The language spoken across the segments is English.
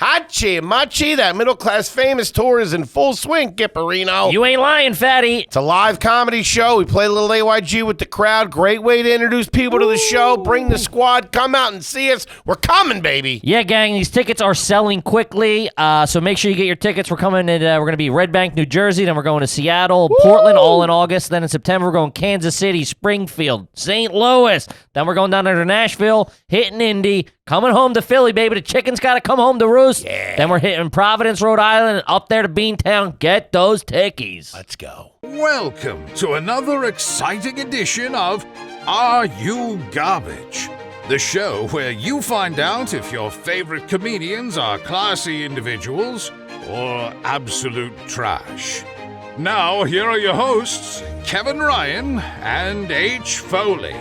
Hachi, Machi, that middle-class famous tour is in full swing, Gipperino. You ain't lying, fatty. It's a live comedy show. We play a little AYG with the crowd. Great way to introduce people to the show. Bring the squad. Come out and see us. We're coming, baby. Yeah, gang, these tickets are selling quickly, so make sure you get your tickets. We're coming in, we're going to be Red Bank, New Jersey, then we're going to Seattle, Portland, all in August. Then in September, we're going Kansas City, Springfield, St. Louis. Then we're going down there to Nashville, hitting Indy, coming home to Philly, baby. The chicken's got to come home to roost. Yeah. Then we're hitting Providence, Rhode Island, and up there to Beantown. Get those tickies. Let's go. Welcome to another exciting edition of Are You Garbage? The show where you find out if your favorite comedians are classy individuals or absolute trash. Now, here are your hosts, Kevin Ryan and H. Foley.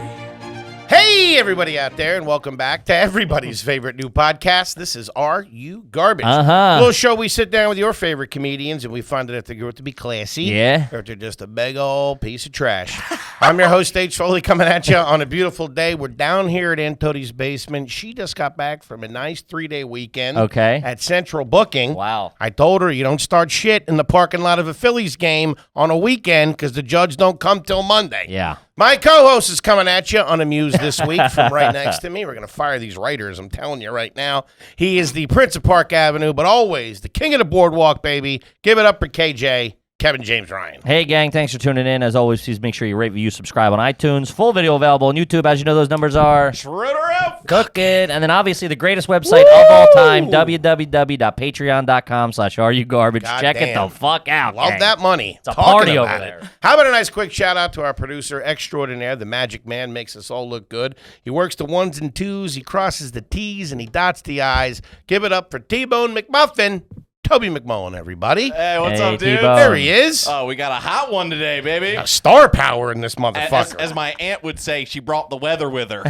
Hey, everybody out there, and welcome back to everybody's favorite new podcast. This is Are You Garbage? A little show we sit down with your favorite comedians, and we find out if they grow to be classy, or if they're just a big old piece of trash. I'm your host, H. Foley, coming at you on a beautiful day. We're down here at Aunt Tootie's basement. She just got back from a nice 3-day weekend at Central Booking. Wow. I told her you don't start shit in the parking lot of a Phillies game on a weekend because the judge don't come till Monday. Yeah. My co-host is coming at you unamused this week from right next to me. We're going to fire these writers, I'm telling you right now. He is the Prince of Park Avenue, but always the king of the boardwalk, baby. Give it up for KJ, Kevin James Ryan. Hey, gang, thanks for tuning in. As always, please make sure you rate, review, subscribe on iTunes. Full video available on YouTube. As you know, those numbers are... Schroeder out! Cook it. And then, obviously, the greatest website of all time, www.patreon.com/areyougarbage. Check it the fuck out, Love gang. that money. It's a party over there. How about a nice quick shout-out to our producer extraordinaire, the Magic Man, makes us all look good. He works the ones and twos, he crosses the T's, and he dots the I's. Give it up for T-Bone McMuffin. Toby McMullen, everybody. Hey, what's up, dude? T-Bone. There he is. Oh, we got a hot one today, baby. A star power in this motherfucker. As my aunt would say, she brought the weather with her.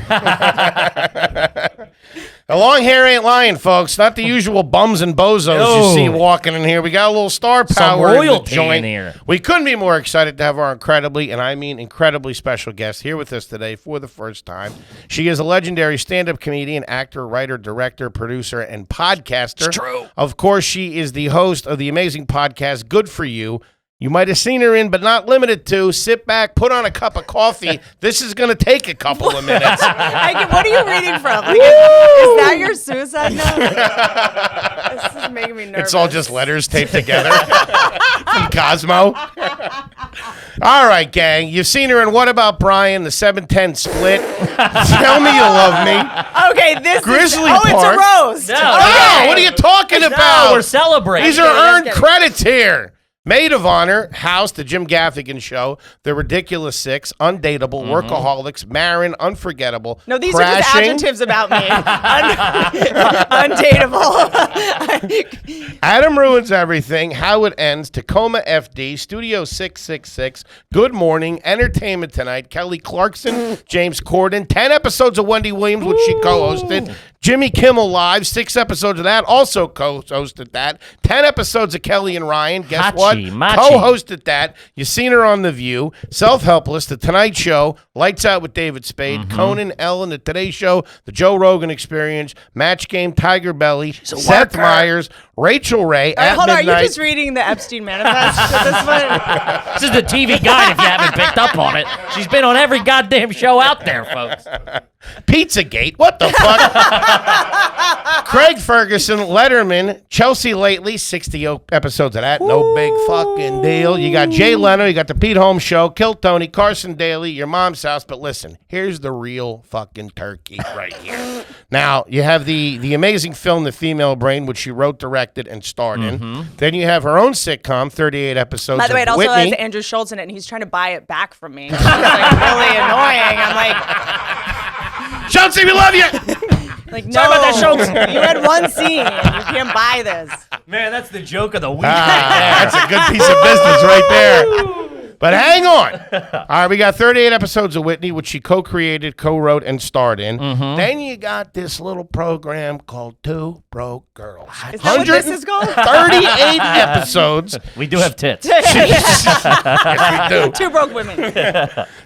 The long hair ain't lying, folks. Not the usual bums and bozos you see walking in here. We got a little star power in the royalty joint. in here. We couldn't be more excited to have our incredibly, and I mean incredibly special guest here with us today for the first time. She is a legendary stand-up comedian, actor, writer, director, producer, and podcaster. It's true. Of course, she is the host of the amazing podcast, Good For You. You might have seen her in, but not limited to. Sit back, put on a cup of coffee. This is going to take a couple of minutes. What are you reading from? Like, is that your suicide note? This is making me nervous. It's all just letters taped together from Cosmo. All right, gang. You've seen her in What About Brian, the 7-10 split. Tell me you love me. Okay, this Grizzly is... Oh, Park. it's a roast. No, Oh, what are you talking about? No, we're celebrating. These are earned credits here. Maid of Honor, House, The Jim Gaffigan Show, The Ridiculous Six, Undateable, Workaholics, Marin, Unforgettable, No, these Crashing. are just adjectives about me. Undateable. Adam Ruins Everything, How It Ends, Tacoma FD, Studio 666, Good Morning, Entertainment Tonight, Kelly Clarkson, James Corden, 10 episodes of Wendy Williams, which she co-hosted, Jimmy Kimmel Live, 6 episodes of that, also co-hosted that, 10 episodes of Kelly and Ryan, guess what? Machi. Co-hosted that. You've seen her on The View, Self-Helpless, The Tonight Show, Lights Out with David Spade, Conan, Ellen, The Today Show, The Joe Rogan Experience, Match Game, Tiger Belly, Seth Meyers, Rachel Ray, at Hold on, are Midnight. you just reading the Epstein Manifest at this point? This is the TV Guide if you haven't picked up on it. She's been on every goddamn show out there, folks. Pizzagate, what the fuck? Craig Ferguson, Letterman, Chelsea Lately, 60 episodes of that, no big fucking deal. You got Jay Leno, you got the Pete Holmes Show, Kill Tony, Carson Daly, Your Mom's House, but listen, here's the real fucking turkey right here. Now, you have the amazing film, The Female Brain, which she wrote, directed, and starred in. Then you have her own sitcom, 38 episodes By the way, it of also Whitney. has Andrew Schultz in it, and he's trying to buy it back from me. It's like really annoying. I'm Chelsea, we love you! like, no, Sorry about that, Schultz. You had one scene. You can't buy this. Man, that's the joke of the week. That's a good piece of business right there. But hang on. All right, we got 38 episodes of Whitney, which she co-created, co-wrote, and starred in. Then you got this little program called Two Broke Girls. Is that what this is called? 38 episodes. We do have tits. Yes, we do. Two broke women.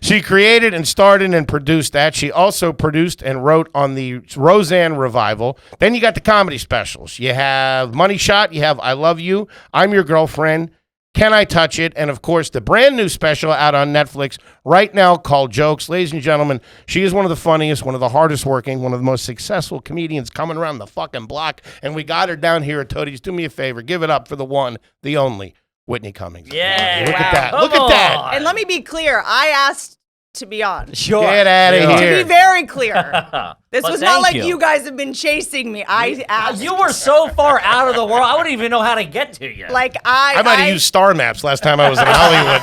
She created and starred in and produced that. She also produced and wrote on the Roseanne revival. Then you got the comedy specials. You have Money Shot. You have I Love You. I'm Your Girlfriend. Can I Touch It? And, of course, the brand new special out on Netflix right now called Jokes. Ladies and gentlemen, she is one of the funniest, one of the hardest working, one of the most successful comedians coming around the fucking block. And we got her down here at Toadies. Do me a favor. Give it up for the one, the only, Whitney Cummings. Yeah. Look at that. Come Look at that. on. And let me be clear. I asked to be on. Sure. Get out of Yeah. To here. be very clear. This Well, was not like thank you guys have been chasing me. I asked. You were so far out of the world, I wouldn't even know how to get to you. Like I might have used star maps last time I was in Hollywood.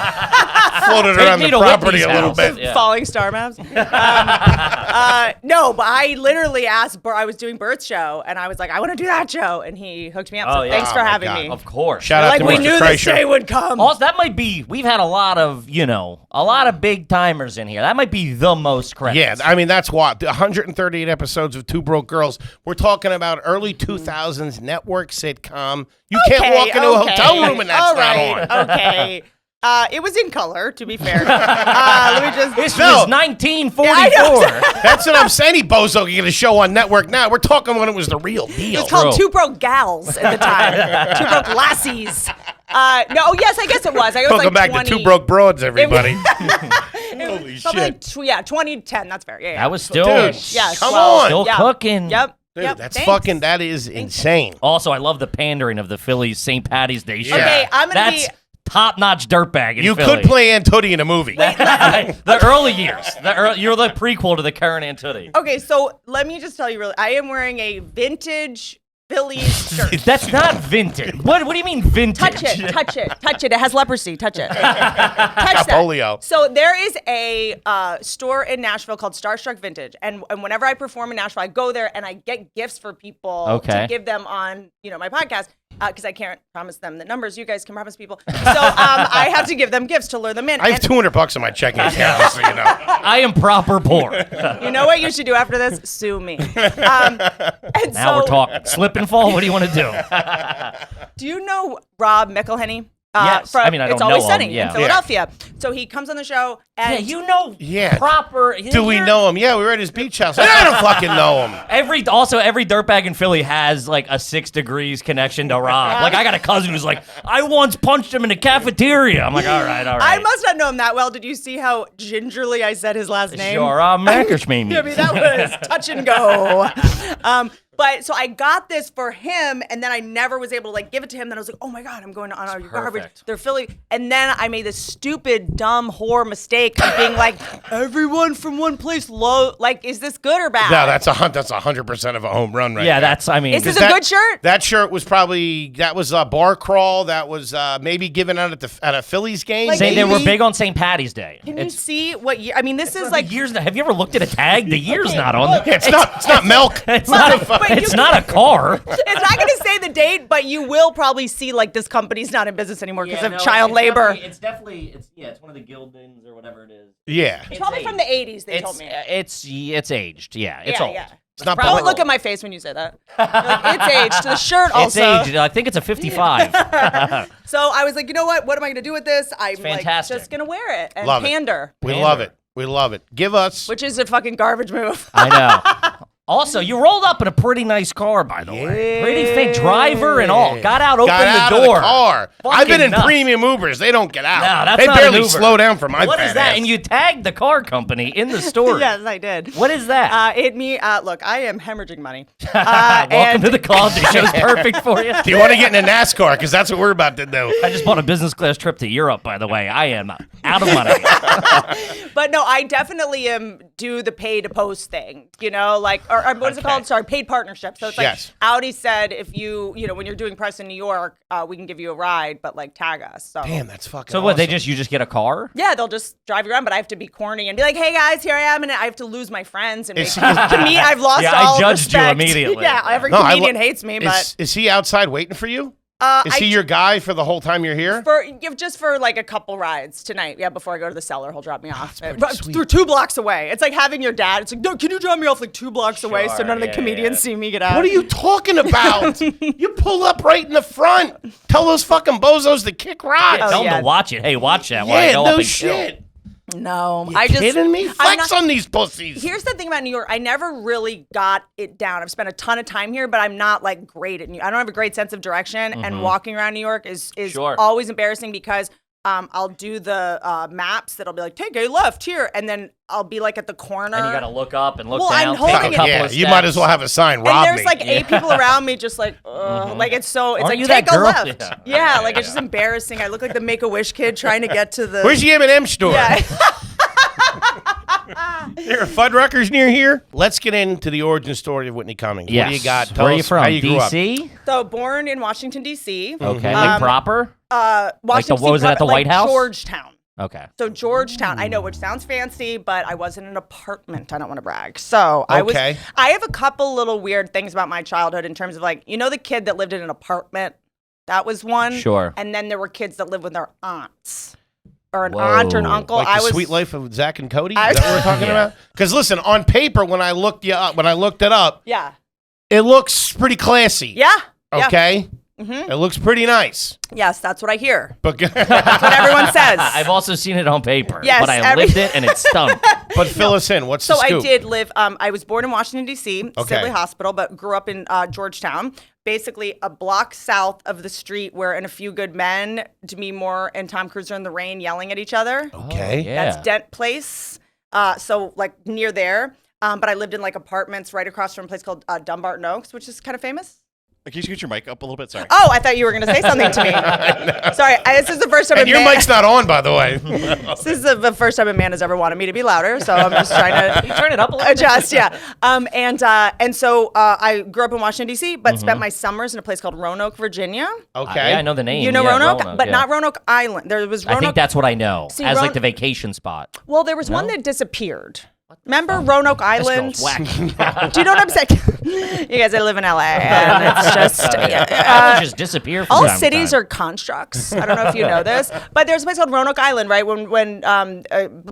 Floated around me the to property Whitney's a little house. bit. Yeah. falling star maps. No, but I literally asked. I was doing Bert's show, and I was like, I want to do that show, and he hooked me up. Oh, So yeah. thanks Oh, for my having God. me. Of course. Shout out Like to we Mr. knew this Kreischer. day would come. Also, that might be, we've had a lot of, a lot of big timers in here. That might be the most credits. Yeah, I mean, that's what. 138 episodes of Two Broke Girls. We're talking about early 2000s network sitcom. You can't walk into a hotel room and that's All not right, on. Okay. It was in color, to be fair. Let me just. This No. was 1944. Yeah, I That's what I'm saying. Any bozo can get a show on network now. We're talking when it was the real deal. It's called True. Two Broke Gals at the time. Two Broke Lassies. No, yes, I guess it was. I was Welcome like back 20. to Two Broke Broads, everybody. Holy shit. Like 2010. That's fair. Yeah. That was still, Dude, Yes, come well, on. still yeah. cooking. Yep. Dude, yep. that's Thanks. fucking, that is insane. Also, I love the pandering of the Phillies St. Patty's Day show. Yeah. Okay, I'm gonna That's be. top-notch dirtbag in You Philly. could play Aunt Tootie in a movie. The early years. You're the prequel to the current Antony. Okay, so let me just tell you really. I am wearing a vintage Phillies shirt. That's not vintage. What do you mean vintage? Touch it, touch it, touch it. It has leprosy. Touch it. Touch that. Polio. So there is a store in Nashville called Starstruck Vintage, and whenever I perform in Nashville, I go there and I get gifts for people Okay. to give them on my podcast because I can't promise them the numbers. You guys can promise people. So I have to give them gifts to lure them in. I have And $200 in my checking account, so you know. I am proper poor. you know what you should do after this? Sue me. And Now we're talking. Slip and fall, what do you want to do? Do you know Rob McElhenney? Yes. From I mean, I It's don't Always know Sunny him, yeah. in Philadelphia. So he comes on the show, and Yeah, you know Yeah. proper. Do we know him? Yeah, we were at his beach house. I don't fucking know him. Every dirtbag in Philly has like a 6 degrees connection to Rob. Like I got a cousin who's like, I once punched him in a cafeteria. I'm like, all right. I must not know him that well. Did you see how gingerly I said his last name? Sure, Mankersmame. I mean, that was touch and go. But so I got this for him, and then I never was able to like give it to him. Then I was like, oh my God, I'm going to Honor Your Garbage. perfect. They're Philly. And then I made this stupid, dumb whore mistake of being like, everyone from one place like, is this good or bad? No, that's 100% of a home run right Yeah, there. that's, I mean. Is this That- a good shirt? That shirt was that was a bar crawl. That was maybe given out at a Phillies game. Like, They were maybe- big on St. Patty's Day. Can you see what year? I mean, this is like. Years. Have you ever looked at a tag? The year's Okay, not on look. there. It's not milk. It's But not. you It's can- not a car. It's not going to say the date, but you will probably see like this company's not in business anymore because of child labor. It's definitely. It's one of the Gildens or whatever it is. Yeah. It's probably from the 80s, they told me. It's aged. Yeah, it's yeah, old. yeah. It's not Don't public. look at my face when you say that. You're like, it's aged. The shirt It's also. aged. I think it's a 55. So I was like, you know what? What am I going to do with this? I'm like fantastic. just going to wear it and Love it. pander, We love it. We love it. Give us. which is a fucking garbage move. I know. Also, you rolled up in a pretty nice car, by the way. Pretty fake driver and all. Got out, opened Got out the of door. the car. I've been in nuts. premium Ubers. They don't get out. No, that's they not an barely Uber. slow down for my What fat is that? ass. And you tagged the car company in the story. Yes, I did. What is that? Look, I am hemorrhaging money. Welcome to the call. The show's perfect for you. Do you want to get in a NASCAR? Because that's what we're about to do. I just bought a business class trip to Europe, by the way. I am out of money. But no, I definitely do the pay to post thing, like, or what is it called? Sorry, paid partnership. So it's like Yes. Audi said, if you when you're doing press in New York, we can give you a ride, but like tag us. So Damn, that's fucking So what? awesome. You just get a car? yeah, they'll just drive you around, but I have to be corny and be like, hey guys, here I am, and I have to lose my friends and Is- I've lost Yeah, I all judged you respect. immediately. Yeah, every No, I comedian lo- hates me, but Is he outside waiting for you? Is he your guy for the whole time you're here? Just for like a couple rides tonight. Yeah, before I go to the cellar, he'll drop me off. pretty Through 2 blocks away. It's like having your dad. It's like, no, can you drop me off like 2 blocks away so none of the comedians see me get out? What are you talking about? You pull up right in the front. Tell those fucking bozos to kick rocks. Tell them to watch it. Hey, watch that. while I Yeah, go up no and shit. No, You kidding me? Flex on these pussies. Here's the thing about New York. I never really got it down. I've spent a ton of time here, but I'm not like great at New York. I don't have a great sense of direction, and walking around New York is always embarrassing because I'll do the maps that'll be like, take a left here, and then I'll be like at the corner. And you got to look up and look Well, down. I'm holding take a it. couple Yeah, of you might as steps. well have a sign. And Rob there's me. like 8 people around me, just like, like it's Aren't like you take that a girl? left. Yeah, like it's just embarrassing. I look like the Make-A-Wish kid trying to get to the. Where's the M&M store? Yeah. There are Fuddruckers near here. Let's get into the origin story of Whitney Cummings. Yes. What do you got? Tell Where are you us from? How you grew up. D.C.? So born in Washington D.C. Okay, like proper? Washington what was it, D.C., at the like White House? Georgetown. Okay. So Georgetown, I know, which sounds fancy, but I was in an apartment. I don't want to brag. So I have a couple little weird things about my childhood in terms of like, you know, the kid that lived in an apartment. That was one. Sure. And then there were kids that lived with their aunts. Or an aunt or an uncle. Like the Sweet Life of Zach and Cody? Is that what we're talking about? Because listen, on paper, when I looked it up, Yeah. it looks pretty classy. Yeah. Okay? It looks pretty nice. Yes, that's what I hear. But That's what everyone says. I've also seen it on paper. Yes, But I lived it and it stunk. but fill us in. What's So the I scoop? did live. I was born in Washington D.C. Okay. Sibley Hospital, but grew up in Georgetown, basically a block south of the street where In a Few Good Men, Demi Moore and Tom Cruise are in the rain yelling at each other. Okay. Yeah. That's Dent Place. So like near there. But I lived in like apartments right across from a place called Dumbarton Oaks, which is kind of famous. Can you scoot your mic up a little bit? Sorry. Oh, I thought you were going to say something to me. Sorry, this is the first time. And your mic's not on, by the way. This is the first time a man has ever wanted me to be louder, so I'm just trying to You turn it up a little adjust. Yeah. And so I grew up in Washington D.C., but spent my summers in a place called Roanoke, Virginia. Okay. Yeah, I know the name. You know Yeah, Roanoke, but yeah. not Roanoke Island. There was Roanoke. I think that's what I know See, as like Roanoke- the vacation spot. Well, there was one that disappeared. Remember Roanoke Island? This girl's whack. Do you know what I'm saying? You guys, I live in LA, and it's just That would just disappear from all time to cities time. are constructs. I don't know if you know this, but there's a place called Roanoke Island, right? When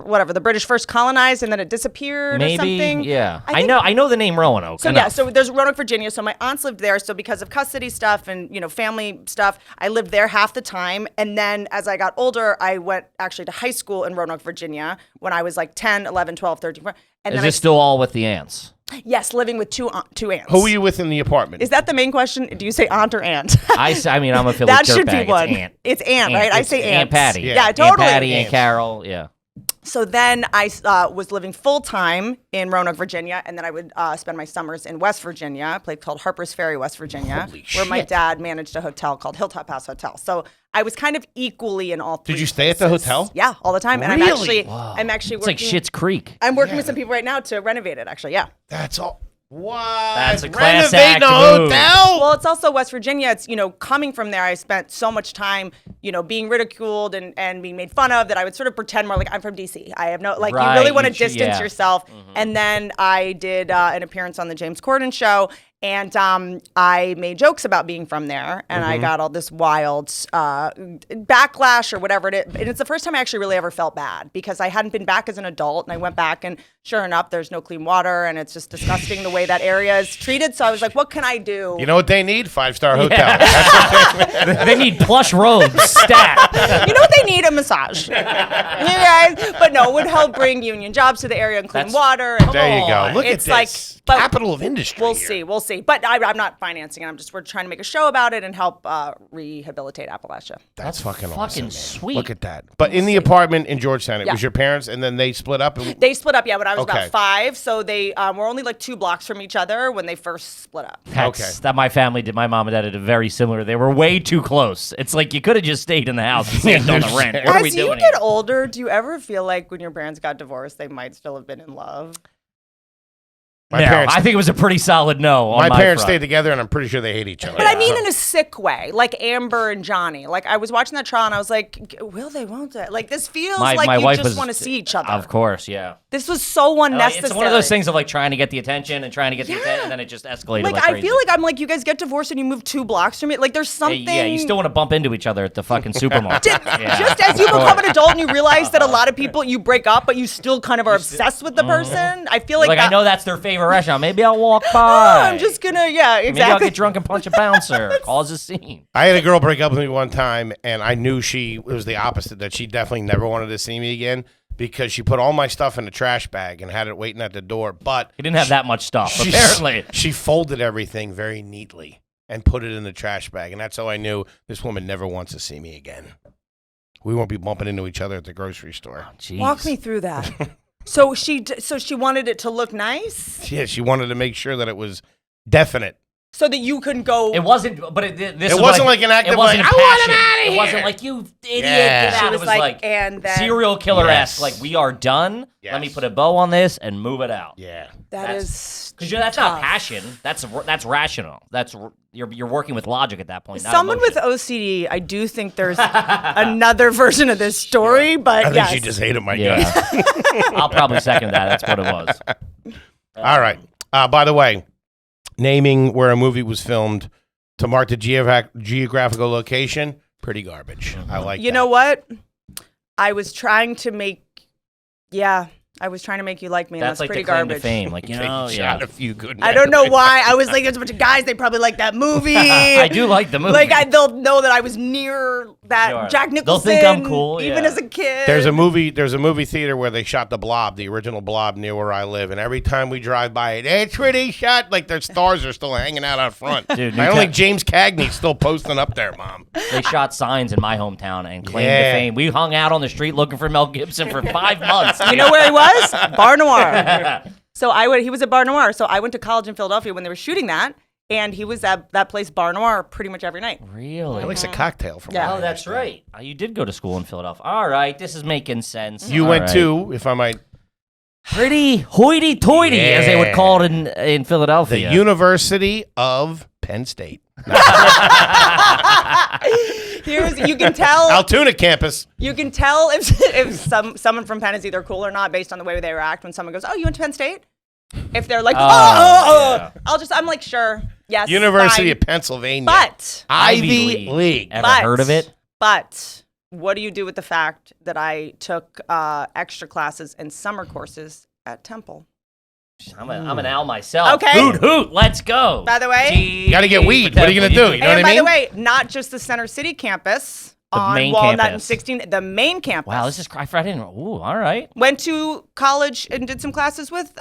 whatever the British first colonized and then it disappeared Maybe, or something. yeah. I think- I know the name Roanoke. So enough. yeah, so there's Roanoke, Virginia. So my aunts lived there. So because of custody stuff and family stuff, I lived there half the time. And then as I got older, I went actually to high school in Roanoke, Virginia when I was like 10, 11, 12, 13. 14. And Is then this still all with the ants? yes, living with two aunts. Who were you with in the apartment? Is that the main question? Do you say aunt or aunt? I mean, I'm a Philly That should be dirtbag. one. It's aunt. It's aunt, right? I say Aunt aunts. Patty. Yeah, Aunt totally. Patty, Aunt Ants. Carol. Yeah. So then I was living full time in Roanoke, Virginia, and then I would spend my summers in West Virginia, a place called Harper's Ferry, West Virginia, where my dad managed a hotel called Hilltop House Hotel. So I was kind of equally in all three. Did you stay at the places. hotel? Yeah, all the time. And Really? I'm actually It's working. like Schitt's Creek. I'm working with some people right now to renovate it. Actually, yeah. That's all. What? That's a class Renovating act a move. hotel? Well, it's also West Virginia. It's, coming from there, I spent so much time, being ridiculed and being made fun of that I would sort of pretend more like I'm from DC. I have no, like, Right, you really want to you should- distance yeah. yourself. And then I did an appearance on the James Corden show. And I made jokes about being from there, and I got all this wild backlash or whatever it is. And it's the first time I actually really ever felt bad because I hadn't been back as an adult, and I went back, and sure enough, there's no clean water, and it's just disgusting the way that area is treated. So I was like, what can I do? You know what they need? 5-star hotel. They need plush robes, stat. You know what they need? A massage. You guys, but no, it would help bring union jobs to the area and clean That's- water. And There you go. Look it's at like, this. but Capital of industry. We'll here. see. But I'm not financing it. We're trying to make a show about it and help rehabilitate Appalachia. That's fucking awesome. Man. sweet. Look at that. But in the apartment in Georgetown, it Yeah. was your parents, and then they split up. And They split up, yeah, when I was Okay. about 5. So they were only like 2 blocks from each other when they first split up. That my family did. My mom and dad did a very similar. They were way too close. It's like you could have just stayed in the house and saved on the rent. What are we As you doing get here? older, do you ever feel like when your parents got divorced, they might still have been in love? My no, parents, I think it was a pretty solid no. On my parents front. stayed together, and I'm pretty sure they hate each other. But I mean in a sick way, like Amber and Johnny. Like I was watching that trial and I was like, will they, won't they? Like this feels My like you wife just was- want to see each other. Of course, yeah. This was so unnecessary. It's one of those things of like trying to get the attention and trying to get the attention, and then it just escalated Like like I crazy. feel like I'm like, you guys get divorced and you move 2 blocks from me. Like there's something. Yeah, you still want to bump into each other at the fucking supermarket. Yeah. Just as you become an adult and you realize that a lot of people you break up, but you still kind of are obsessed with the person. I feel like, Like I know that's their favorite restaurant. Maybe I'll walk by. I'm just gonna, yeah, Maybe I'll exactly. get drunk and punch a bouncer. Cause a scene. I had a girl break up with me one time, and I knew it was the opposite, that she definitely never wanted to see me again because she put all my stuff in a trash bag and had it waiting at the door. But He didn't have that much stuff, apparently. she folded everything very neatly and put it in the trash bag, and that's how I knew this woman never wants to see me again. We won't be bumping into each other at the grocery store. Jeez. Walk me through that. So she wanted it to look nice, Yeah, she wanted to make sure that it was definite. so that you can go. It wasn't, but this It wasn't like an act it of wasn't like, a I want him passion. outta It here. wasn't like, you idiot, Yeah. get She out. was It was like, like and then- serial killer-esque. Yes. Like, we are done. Yes. Let me put a bow on this and move it out. Yeah. That is Because that's not tough. passion. That's rational. You're working with logic at that point. Not Someone with emotion. OCD, I do think there's another version of this story, but I think yes. she just hated my Yeah. guts. I'll probably second that. That's what it was. All right. By the way, naming where a movie was filmed to mark the geographical location, pretty garbage. I like You that. know what? I was trying to make you like me, and That's that's like pretty the claim garbage. to fame. Like, you They know, shot a few good I don't know why. I was like, there's a bunch of guys. They probably like that movie. I do like the movie. Like, they'll know that I was near that Sure. Jack They'll Nicholson. think I'm cool, even yeah. as a kid. There's a movie theater where they shot The Blob, the original Blob, near where I live, and every time we drive by it, it's pretty shot. Like their stars are still hanging out out front. Dude, I don't think James Cagney's still posting up there, Mom. They shot signs in my hometown and claimed to Yeah. fame. We hung out on the street looking for Mel Gibson for 5 months. You know where he was? Bar Noir. So he was at Bar Noir. So I went to college in Philadelphia when they were shooting that, and he was at that place Bar Noir pretty much every night. Really? It likes a cocktail from Yeah. what I Oh, that's understand. right. You did go to school in Philadelphia. All right, this is making sense. You All went right. to, if I might, pretty hoity-toity, as they would call it in the Philadelphia. University of Penn State. You can tell. Altoona campus. You can tell if someone from Penn is either cool or not based on the way they react when someone goes, "Oh, you went to Penn State?" If they're like, yeah. I'm like, sure, yes, University fine. of Pennsylvania. But Ivy League. Ever But- heard of it? But what do you do with the fact that I took extra classes and summer courses at Temple? I'm an owl myself. Okay. Hoot, let's go. By the way- T- You gotta get weed. What are you gonna do? You know And what I by mean? the way, not just the Center City campus on main Walnut and campus. 16, the main campus. Wow, this is I didn't. Ooh, all right. Went to college and did some classes with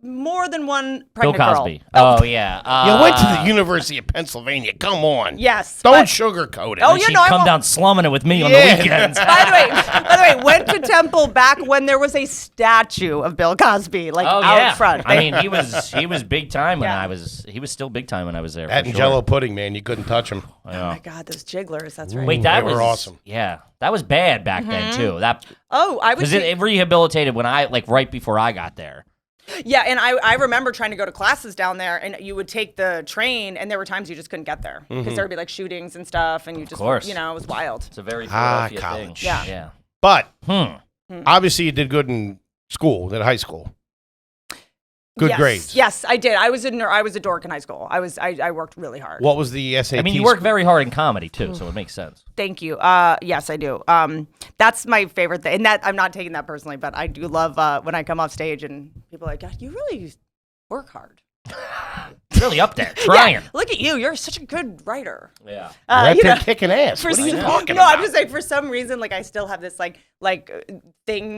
more than one Bill pregnant Cosby. girl. Oh, yeah. You went to the University of Pennsylvania. Come on. Yes. Don't but- sugarcoat it. Oh, And yeah, she'd no, I come won't. down slumming it with me on Yeah. the weekends. By the way, went to Temple back when there was a statue of Bill Cosby, like Oh out yeah. front. I mean, he was big time when Yeah. he was still big time when I was there. That for and sure. Jello pudding, man. You couldn't touch them. Oh my God, those jigglers. That's right. Wait, that They were was awesome. Yeah, that was bad back then too. That Oh, I would. because it rehabilitated when I right before I got there. Yeah, and I remember trying to go to classes down there, and you would take the train, and there were times you just couldn't get there because there would be like shootings and stuff, and you just, course. it was wild. It's a very Philadelphia thing. college. Yeah. Yeah. But Hmm. obviously, you did good in school, at high school. Good Yes. grades. Yes, I did. I was a dork in high school. I worked really hard. What was the SAT? I mean, you work very hard in comedy too, so it makes sense. Thank you. Yes, I do. That's my favorite thing. And that I'm not taking that personally, but I do love when I come off stage and people are like, God, you really work hard. Really up there, trying. Yeah, look at you. You're such a good writer. Yeah. Right you there know, kicking ass. for What are you some- talking no, about? I'm just like for some reason, like I still have this thing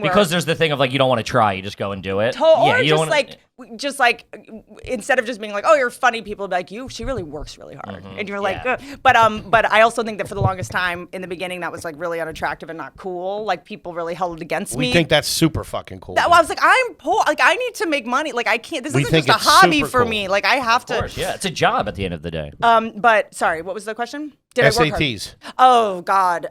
where Because there's the thing of like you don't want to try, you just go and do it. or you don't just like instead of just being like, oh, you're funny, people will be like, she really works really hard, and you're like, yeah. but I also think that for the longest time in the beginning that was like really unattractive and not cool. Like people really held it against We me. think that's super fucking cool. Well, I was like, I'm poor. Like I need to make money. Like I can't. This We isn't think just a it's hobby super for cool. me. Like I have Of to. course, yeah, it's a job at the end of the day. But sorry, what was the question? Did I work hard? SATs. Oh God.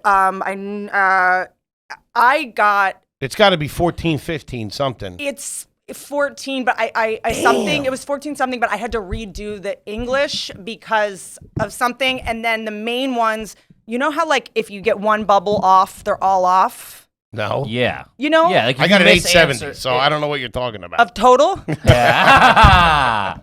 I got. It's got to be 14, 15, something. It's 14, but I something, it was 14 something, but I had to redo the English because of something. And then the main ones, you know how like if you get one bubble off, they're all off? No. Yeah. You know? Yeah. Like I got an 870, so I don't know what you're talking about. Of total? Yeah.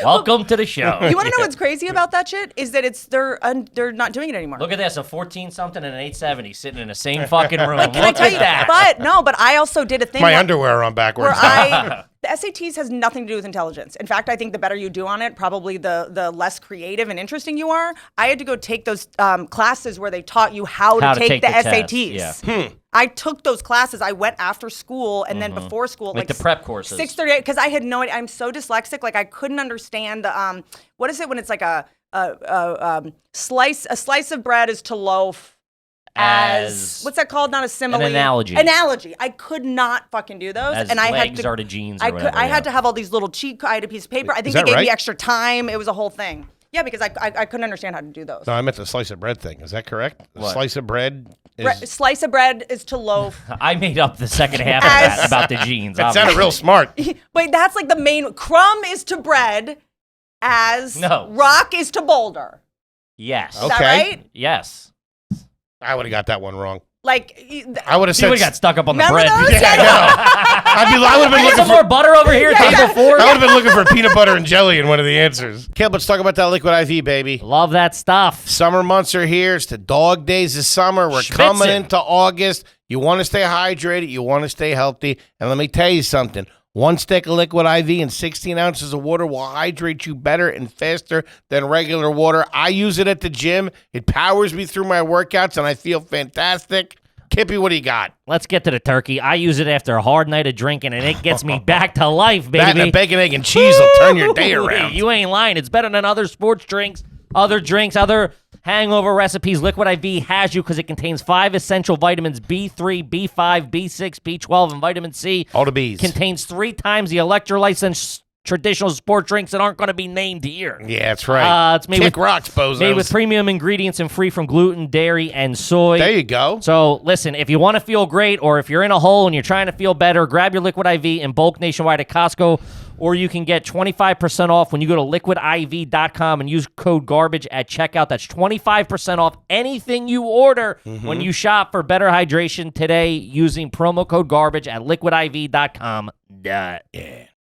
Welcome to the show. You want to know what's crazy about that shit? Is that they're not doing it anymore. Look at this, a 14-something and an 870 sitting in the same fucking room. Can I tell you that? But I also did a thing My underwear on backwards. where the SATs has nothing to do with intelligence. In fact, I think the better you do on it, probably the less creative and interesting you are. I had to go take those classes where they taught you how to take the SATs. Yeah. I took those classes. I went after school and then before school, Like the prep courses. 6:38, because I had no idea. I'm so dyslexic. Like I couldn't understand the what is it when it's like a slice of bread is to loaf as what's that called? Not a simile. An analogy. Analogy. I could not fucking do those, As and I legs had to. are to jeans. Or whatever, I had to have all these little cheat. I had a piece of paper. I think they that gave me right? extra time. It was a whole thing. Yeah, because I couldn't understand how to do those. No, I meant the slice of bread thing. Is that correct? The What? slice of bread is... Slice of bread is to loaf. I made up the second half of that about the jeans. That sounded real smart. But that's like the main. Crumb is to bread, as rock is to boulder. Yes. Is that right? Yes. I would have got that one wrong. Like I would have You said... would have got stuck up on the Remember bread. those? Yeah, I know. I would have been Get looking some for... more butter over here, table 4. I would have been looking for peanut butter and jelly in one of the answers. Caleb, let's talk about that liquid IV, baby. Love that stuff. Summer months are here. It's the dog days of summer. We're coming into August. You want to stay hydrated. You want to stay healthy. And let me tell you something. One stick of liquid IV and 16 ounces of water will hydrate you better and faster than regular water. I use it at the gym. It powers me through my workouts, and I feel fantastic. Kippy, what do you got? Let's get to the turkey. I use it after a hard night of drinking, and it gets me back to life, baby. That and a bacon, egg, and cheese will turn your day around. You ain't lying. It's better than other sports drinks, other hangover recipes. Liquid IV has you because it contains 5 essential vitamins: B3, B5, B6, B12, and vitamin C. All the B's. Contains 3 times the electrolytes than traditional sport drinks that aren't going to be named here. Yeah, that's right. It's made Kick with rocks, bozos. Made with premium ingredients and free from gluten, dairy, and soy. There you go. So listen, if you want to feel great, or if you're in a hole and you're trying to feel better, grab your Liquid IV in bulk nationwide at Costco, or you can get 25% off when you go to liquidiv.com and use code GARBAGE at checkout. That's 25% off anything you order when you shop for better hydration today using promo code GARBAGE at liquidiv.com. Yeah.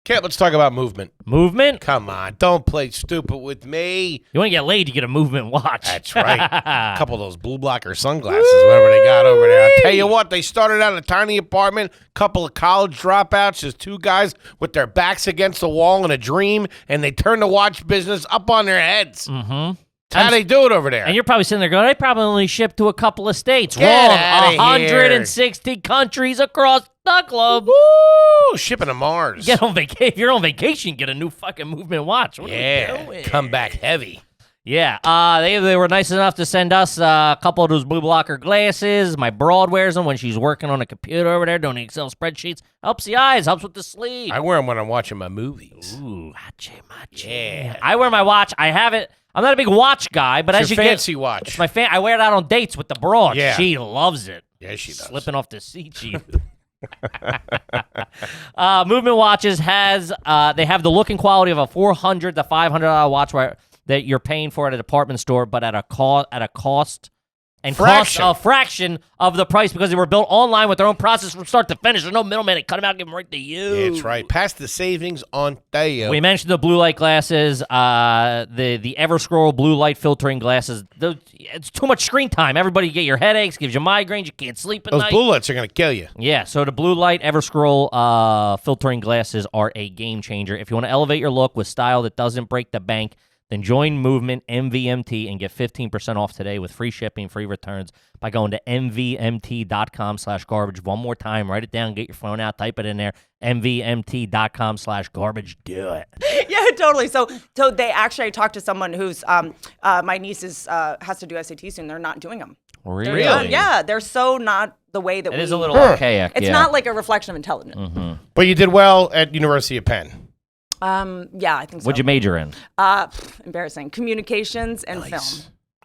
Okay, let's talk about movement. Movement? Come on, don't play stupid with me. You want to get laid, you get a movement watch. That's right. A couple of those blue blocker sunglasses, whatever they got over there. I'll tell you what, they started out in a tiny apartment, couple of college dropouts, just 2 guys with their backs against the wall in a dream, and they turned the watch business up on their heads. Mm-hmm. How they do it over there? And you're probably sitting there going, they probably only ship to a couple of states. Get Wrong. outta 160 countries across the globe. Woo! Shipping to Mars. Get on vacation. If you're on vacation, get a new fucking movement watch. What are we doing? Come back heavy. Yeah, they were nice enough to send us a couple of those blue blocker glasses. My broad wears them when she's working on a computer over there doing Excel spreadsheets. Helps the eyes, helps with the sleep. I wear them when I'm watching my movies. Ooh, hachi machi. Yeah. I wear my watch. I have it. I'm not a big watch guy, but It's as you your get, fancy watch. it's my I wear it out on dates with the broad. Yeah. She loves it. Yeah, she does. Slipping off the seat, she. Movement watches has they have the look and quality of a $400 to $500 watch that you're paying for at a department store, but at a cost and Fraction. cost a fraction of the price because they were built online with their own process from start to finish. There's no middleman. They cut them out, give them right to you. Yeah, that's right. Pass the savings on Theo. We mentioned the blue light glasses, the Everscroll blue light filtering glasses. It's too much screen time. Everybody get your headaches, gives you migraines, you can't sleep at Those night. blue lights are going to kill you. Yeah, so the blue light Everscroll filtering glasses are a game changer. If you want to elevate your look with style that doesn't break the bank, then join Movement MVMT and get 15% off today with free shipping, free returns by going to mvmt.com/garbage. One more time, write it down, get your phone out, type it in there, mvmt.com/garbage. Do it. Yeah, totally. So they actually, I talked to someone who's my niece has to do SAT soon. They're not doing them. Really? Yeah, they're so not the way that It is a little archaic. It's not like a reflection of intelligence. Mm-hmm. But you did well at University of Penn. Yeah, I think so. What'd you major in? Embarrassing. Communications and film.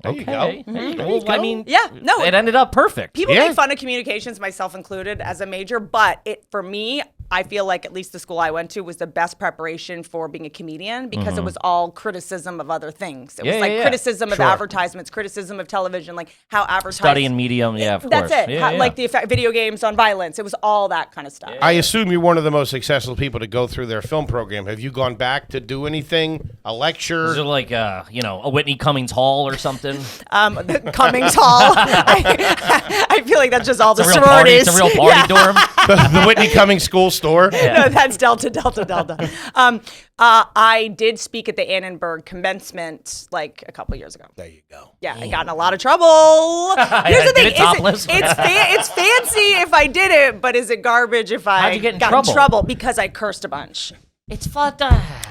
There you go. Okay. There you Well, go. I mean, Yeah, no. it ended up perfect. People Yeah. make fun of communications, myself included, as a major, but for me, I feel like at least the school I went to was the best preparation for being a comedian because it was all criticism of other things. It was like criticism of advertisements, criticism of television, like how advertising. Studying medium, of course. That's it. Yeah, Like the effect, video games on violence. It was all that kind of stuff. I assume you're one of the most successful people to go through their film program. Have you gone back to do anything? A lecture? Is it like, a Whitney Cummings Hall or something? The Cummings Hall. I feel like that's just all the It's a real sororities. It's a real party dorm. The Whitney Cummings School store? No, that's Delta. I did speak at the Annenberg commencement like a couple years ago. There you go. Yeah, I got in a lot of trouble. Here's the Did thing: it topless? it's fancy if I did it, but is it garbage if I How'd you get in got trouble? in trouble? Because I cursed a bunch. It's fun.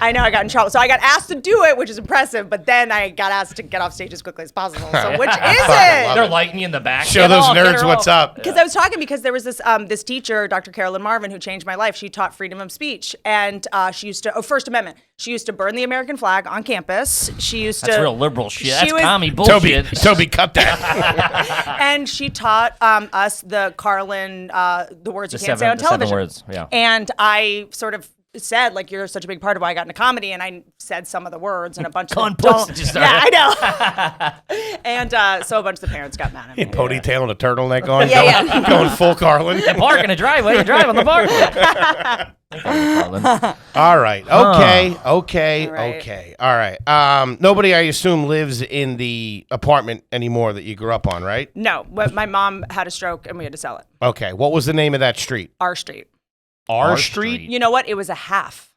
I know I got in trouble. So I got asked to do it, which is impressive, but then I got asked to get off stage as quickly as possible. So which is it? They're lighting you in the back. Show Get those off, get nerds her what's off. up. Because I was talking because there was this teacher, Dr. Carolyn Marvin, who changed my life. She taught freedom of speech, and she used to First Amendment. She used to burn the American flag on campus. She used That's to real liberal shit. she That's was- commie bullshit. Toby, cut that. and she taught us the Carlin, the words you can't say on the 7 television. words, yeah. And I sort of said, like, you're such a big part of why I got into comedy, and I said some of the words, and a bunch of them Cunt puss, don't. just Yeah, I know. And so a bunch of the parents got mad at me. Ponytail and a turtleneck on. Yeah, going full Carlin. Park in a driveway. You drive on the park. All right. Okay. All right. Nobody, I assume, lives in the apartment anymore that you grew up on, right? No, but my mom had a stroke, and we had to sell it. Okay. What was the name of that street? Our street. Our Street? You know what? It was a half.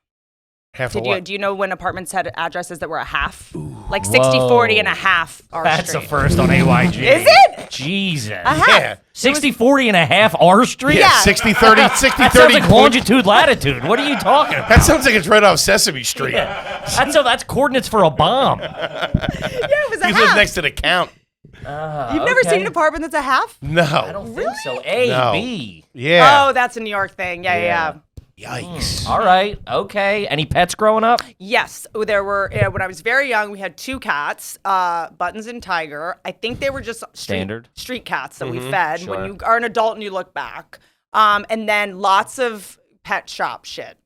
Half of what? Do you know when apartments had addresses that were a half? Like 60-40 and a half R That's Street. the first on AYG. Is it? Jesus. A half. Yeah. 60-40 and a half R Street? Yeah, Yeah. 60-30, That sounds 60-30. like longitude, latitude. What are you talking about? That sounds like it's right off Sesame Street. That's coordinates for a bomb. Yeah, it was a He half. lives next to the count. You've never seen an apartment that's a half? No. I don't think so. A, No. B. Yeah. Oh, that's a New York thing. Yeah. Yikes. All right. Okay. Any pets growing up? Yes, there were. When I was very young, we had 2 cats, Buttons and Tiger. I think they were just Standard. street cats that we fed Sure. when you are an adult and you look back. And then lots of pet shop shit.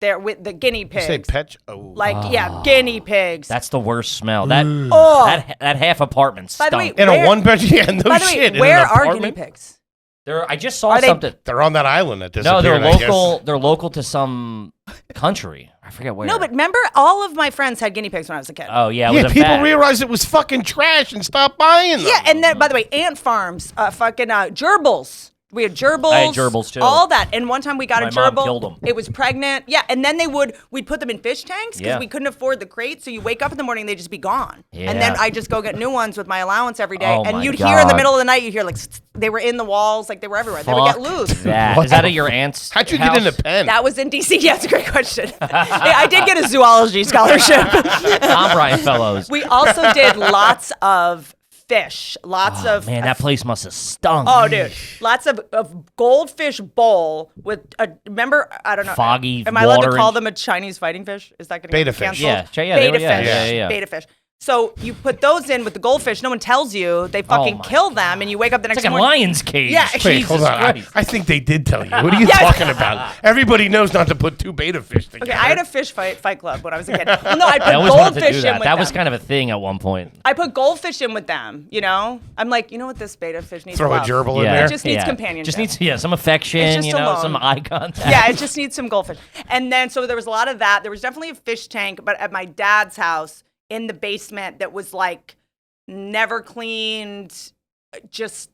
There with the guinea pigs. Say pet. Oh. Guinea pigs. That's the worst smell. That Oh. that half apartment By stunk. the way, in a one bedroom. Yeah, no by the way, shit. in where an are guinea apartment? pigs? I just saw Are they- something. They're on that island that No, disappeared. they're I guess. local. They're local to some country. I forget where. No, but remember, all of my friends had guinea pigs when I was a kid. Oh yeah, it Yeah, was a people fad. realized it was fucking trash and stopped buying them. Yeah, and then, by the way, ant farms, gerbils. We had gerbils. I had gerbils, too. All that. And one time we got My a mom gerbil. killed 'em. It was pregnant. Yeah, and then we'd put them in fish tanks because Yeah. we couldn't afford the crate. So you wake up in the morning, they'd just be gone. Yeah. And then I just go get new ones with my allowance every day. Oh, and my you'd hear in the God. middle of the night, you'd hear like they were in the walls, like they were everywhere. They would get Fuck loose. that. Is that at your aunt's? How'd you house? get in the pen? That was in DC. Yeah, it's a great question. I did get a zoology scholarship. Tom Bryan Fellows. We also did lots of fish. Lots of Man, that place must have stunk. Oh, dude, lots of goldfish bowl with remember, I don't know. Foggy Am I allowed to water call and- them a Chinese fighting fish? Is that going to Betta get fish. canceled? Yeah, they were- beta yeah, fish. yeah. Beta fish. So you put those in with the goldfish. No one tells you. They fucking my kill them, and you wake up the It's next like a morning. lion's cage. Yeah. Wait, Jesus hold on. Christ. I think they did tell you. What are you Yes. talking about? Everybody knows not to put 2 beta fish together. Okay, I had a fish fight club when I was a kid. Well, no, I I put always wanted to goldfish do in that. with That them. was kind of a thing at one point. I put goldfish in with them. You know, I'm like, you know what, this beta fish needs. Throw a love. gerbil in Yeah. there. It just needs companionship. Just needs some affection. It's just You know, alone. some eye contact. Yeah, it just needs some goldfish. And then, so there was a lot of that. There was definitely a fish tank, but at my dad's house in the basement that was like never cleaned, just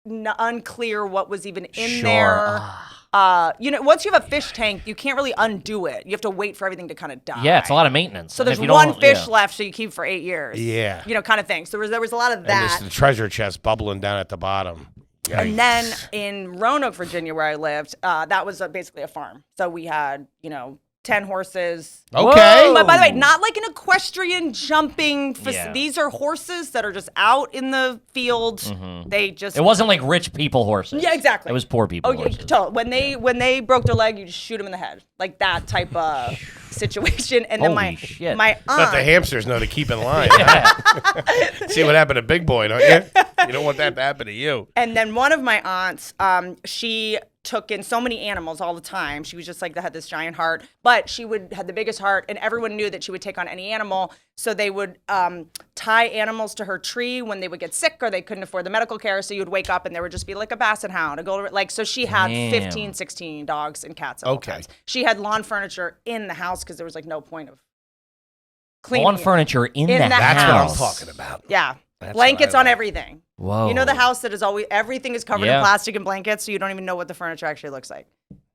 unclear what was even in Sure. there. You know, once you have a fish tank, you can't really undo it. You have to wait for everything to kind of die. Yeah, it's a lot of maintenance. So And there's if you one don't- fish yeah. left, so you keep for 8 years. Yeah. You know, kind of thing. So there was a lot of And that. there's the treasure chest bubbling down at the bottom. And then in Roanoke, Virginia, where I lived, that was basically a farm. So we had, 10 horses. Okay. But by the way, not like an equestrian jumping. Yeah. These are horses that are just out in the field. They just. It wasn't like rich people horses. Yeah, exactly. It was poor people Oh, yeah, horses. totally. When they broke their leg, you just shoot them in the head, like that type of situation. And then Holy shit. my But aunt. the hamsters know to keep in line. See what happened to Big Boy, don't you? You don't want that to happen to you. And then one of my aunts, she took in so many animals all the time. She was just like, had this giant heart, but she had the biggest heart, and everyone knew that she would take on any animal. So they would tie animals to her tree when they would get sick or they couldn't afford the medical care. So you'd wake up and there would just be like a basset hound, a golden, like, so she had 15, 16 dogs and cats. Okay. She had lawn furniture in the house because there was like no point of cleaning Lawn it. furniture in the That's what I'm house. talking about. Yeah. That's Blankets what I on like. everything. Whoa. You know the house that is always, everything is covered in Yeah. plastic and blankets, so you don't even know what the furniture actually looks like.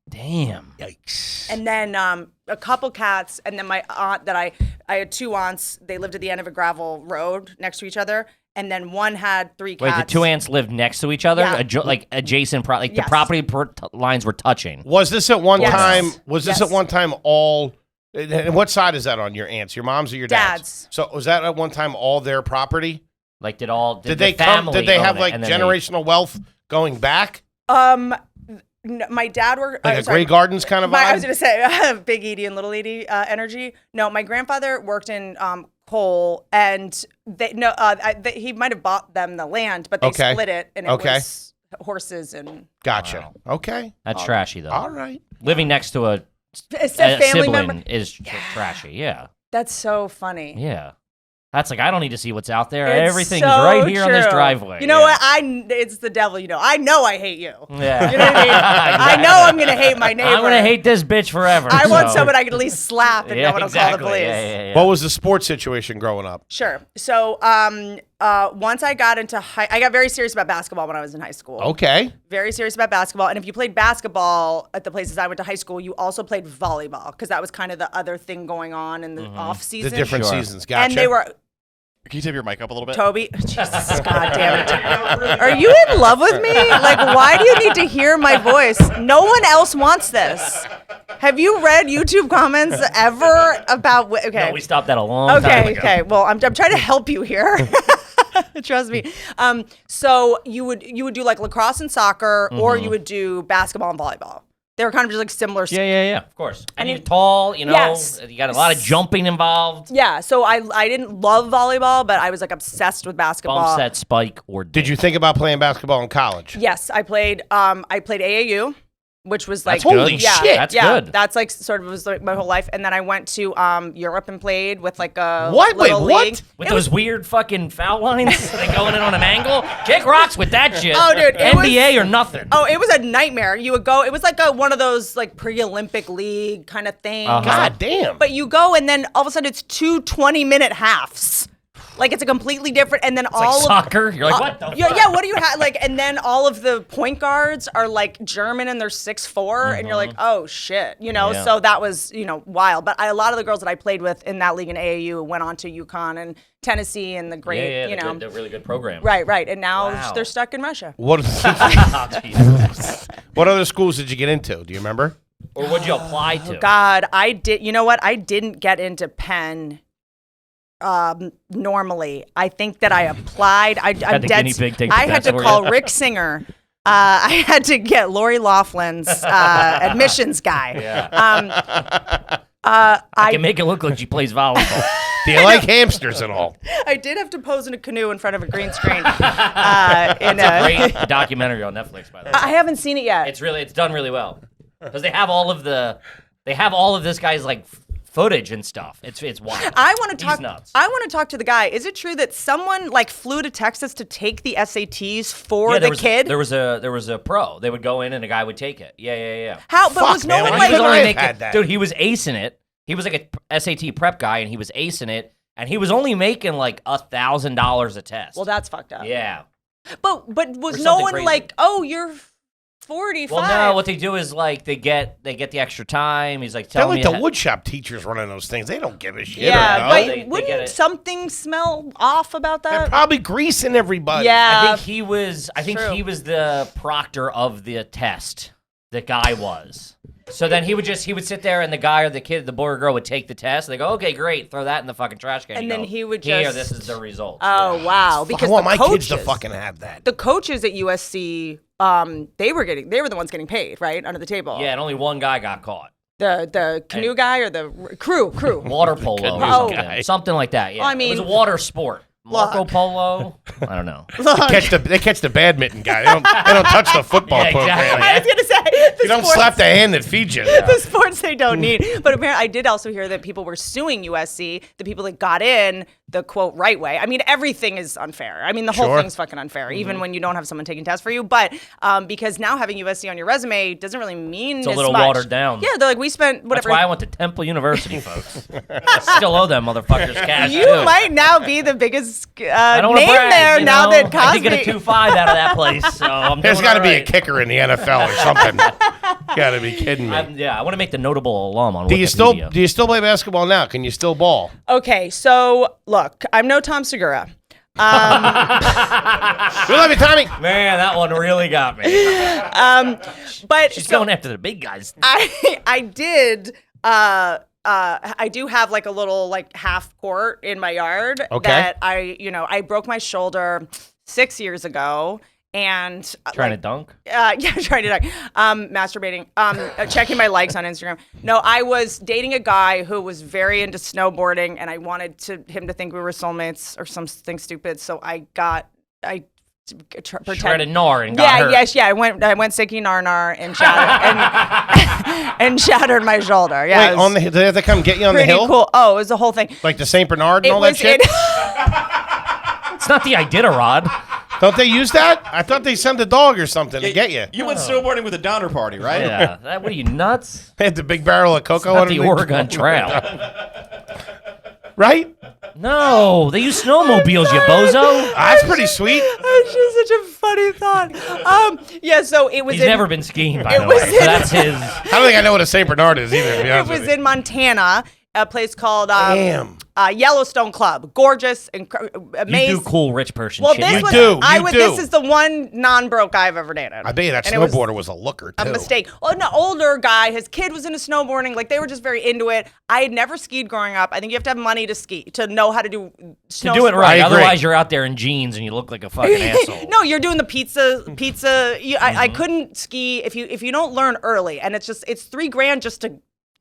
Damn. Yikes. And then a couple cats, and then my aunt that I had 2 aunts. They lived at the end of a gravel road next to each other, and then one had 3 cats. Wait, the 2 ants lived next to each other, Yeah. like adjacent, like Yes. the property lines were touching. Was this at one Yes. time? Was this Yes. at one time all? And what side is that on? Your aunts, your moms, or your dads? Dad's. So was that at one time all their property? Like, did Did the they family Did they own have it, like and then generational wealth going back, My dad worked like a Grey Gardens kind of vibe? I was going to say Big Edie and Little Edie energy. No, my grandfather worked in coal, and he might have bought them the land, but they Okay. split it, and it was horses and Gotcha. Wow. Okay. That's trashy though. All right. Living next to a it said family sibling member. is trashy. Yeah, That's so funny. yeah. That's like, I don't need to see what's out there. It's Everything's so right here on this true. driveway. You know Yeah. what? It's the devil. You know, I hate you. Yeah. You know what I mean? I know I'm gonna hate my neighbor. I'm gonna hate this bitch forever. I want so- someone I can at least slap and Yeah, no one will exactly. call the police. Yeah. What was the sports situation growing up? Sure. So once I got into I got very serious about basketball when I was in high school. Okay. Very serious about basketball. And if you played basketball at the places I went to high school, you also played volleyball because that was kind of the other thing going on in the off The season. different Sure. seasons. Gotcha. And they were Can you tip your mic up a little bit? Toby. Jesus, God damn it. Are you in love with me? Like, why do you need to hear my voice? No one else wants this. Have you read YouTube comments ever about? Okay. No, we stopped that a long time ago. Okay. Well, I'm trying to help you here. Trust me. So you would do like lacrosse and soccer, or you would do basketball and volleyball. They were kind of just like similar. Yeah, of course. And mean, you're tall, you know. yes. You got a lot of jumping involved. Yeah. So I didn't love volleyball, but I was like obsessed with basketball. Bump set, spike, or Did you think about playing basketball in college? Yes, I played AAU, which was like That's good. Holy yeah, shit. That's yeah, good. That's like sort of was like my whole life, and then I went to Europe and played with like a What? Wait, little what? league. With those weird fucking foul lines, like going in on an angle. Kick rocks with that shit. Oh, dude, it NBA or nothing. Oh, it was a nightmare. You would go. It was like one of those like pre-Olympic league kind of thing. God damn. But you go, and then all of a sudden it's 2 20-minute halves. Like it's a completely different, and then It's all like of soccer. You're like, what the yeah, fuck? yeah. What do you have? Like, and then all of the point guards are like German and they're 6'4", and you're like, oh shit, you know. Yeah. So that was wild. But a lot of the girls that I played with in that league in AAU went on to UConn and Tennessee and the great, they're really good programs. right. And now Wow. they're stuck in Russia. What? Oh, Jesus. What other schools did you get into? Do you remember? Or would you apply to? God, I did. You know what? I didn't get into Penn. Normally, I think that I applied. I'm the dead. guinea pig take the I had test to for call you. Rick Singer. I had to get Lori Laughlin's admissions guy. Yeah. I I can make it look like she plays volleyball. Do you like hamsters at all? I did have to pose in a canoe in front of a green screen. Great documentary on Netflix, by the way. I haven't seen it yet. It's done really well because they have all of this guy's like footage and stuff. It's wild. I want to He's talk. nuts. I want to talk to the guy. Is it true that someone like flew to Texas to take the SATs for Yeah, the kid? There was a pro. They would go in and a guy would take it. Yeah. How? But Fuck, was no man, one why like? He was only I've making, had that. dude. He was acing it. He was like a SAT prep guy, and he was acing it, and he was only making like $1,000 a test. Well, that's fucked up. yeah. But was Or no something one crazy. like, oh, you're 45? Well, no. What they do is like they get the extra time. He's like They're telling like me the woodshop teachers running those things. They don't give a shit. Yeah, or but no. They get wouldn't it. something smell off about They're that? probably greasing everybody. Yeah. I think he was. I think true. he was the proctor of the test. The guy was. So then he would sit there, and the guy or the kid, the boy or girl, would take the test. And they go, okay, great, throw that in the fucking trash can. And You then go, he would here, just- this is the result. Oh wow! I Because want the my coaches, kids to fucking have that. the coaches at USC, they were the ones getting paid, right, under the table. Yeah, and only one guy got caught. The canoe guy or the crew. Water polo or Oh. something. Something like that, yeah. I mean- it was a water sport. Marco Look. Polo? I don't know. They catch the badminton guy. They don't touch the football Yeah, program. exactly. I was gonna say You don't slap the hand that feeds you. The sports they don't need. But apparently, I did also hear that people were suing USC, the people that got in the quote right way. I mean, everything is unfair. I mean, the whole thing's fucking unfair, even when you don't have someone taking tests for you. But because now having USC on your resume doesn't really mean It's a as little much. watered down. Yeah, they're like, we spent whatever. That's why I went to Temple University, folks. I still owe them motherfuckers cash, You too. might now be the biggest I don't name wanna brag, there you now know? that Cosby. I did get a 2.5 out of that place, so I'm There's got to be a kicker in the NFL or something. Got to be kidding me. I want to make the notable alum on Do you Wikipedia. still play basketball now? Can you still ball? Okay, so look, I'm no Tom Segura. We love you, Tommy. Man, that one really got me. But She's so going after the big guys. I do have like a little like half court in my yard that I broke my shoulder 6 years ago. And Trying to dunk? Trying to dunk. Masturbating. Checking my likes on Instagram. No, I was dating a guy who was very into snowboarding, and I wanted him to think we were soulmates or something stupid. So I Shredded gnar and got hurt. I went sicky nar and shattered and shattered my shoulder. Yeah, Wait, did they have to come get you on the pretty hill? cool. Oh, it was the whole thing. Like the St. Bernard and all that shit? It's not the Iditarod. Don't they use that? I thought they sent a dog or something to get you. You went snowboarding with a Donner Party, right? Yeah. What are you, nuts? They had the big barrel of cocoa Not the underneath. Oregon Trail. Right? No, they use snowmobiles, you bozo. That's pretty sweet. That's just such a funny thought. So it was. He's never been skiing, by the way. So that's his. I don't think I know what a St. Bernard is either, to be It honest was with you. in Montana, a place called Damn. Yellowstone Club. Gorgeous and amazing. You do cool rich person Well, shit. this You was do. This is the one non-broke guy I've ever dated. I bet you that And it was snowboarder was a looker, too. a mistake. Well, an older guy, his kid was into snowboarding. Like, they were just very into it. I had never skied growing up. I think you have to have money to ski, to know how to do snow. to do it right. I agree. Otherwise, you're out there in jeans and you look like a fucking asshole. No, you're doing the pizza. I couldn't ski if you don't learn early, and it's $3,000 just to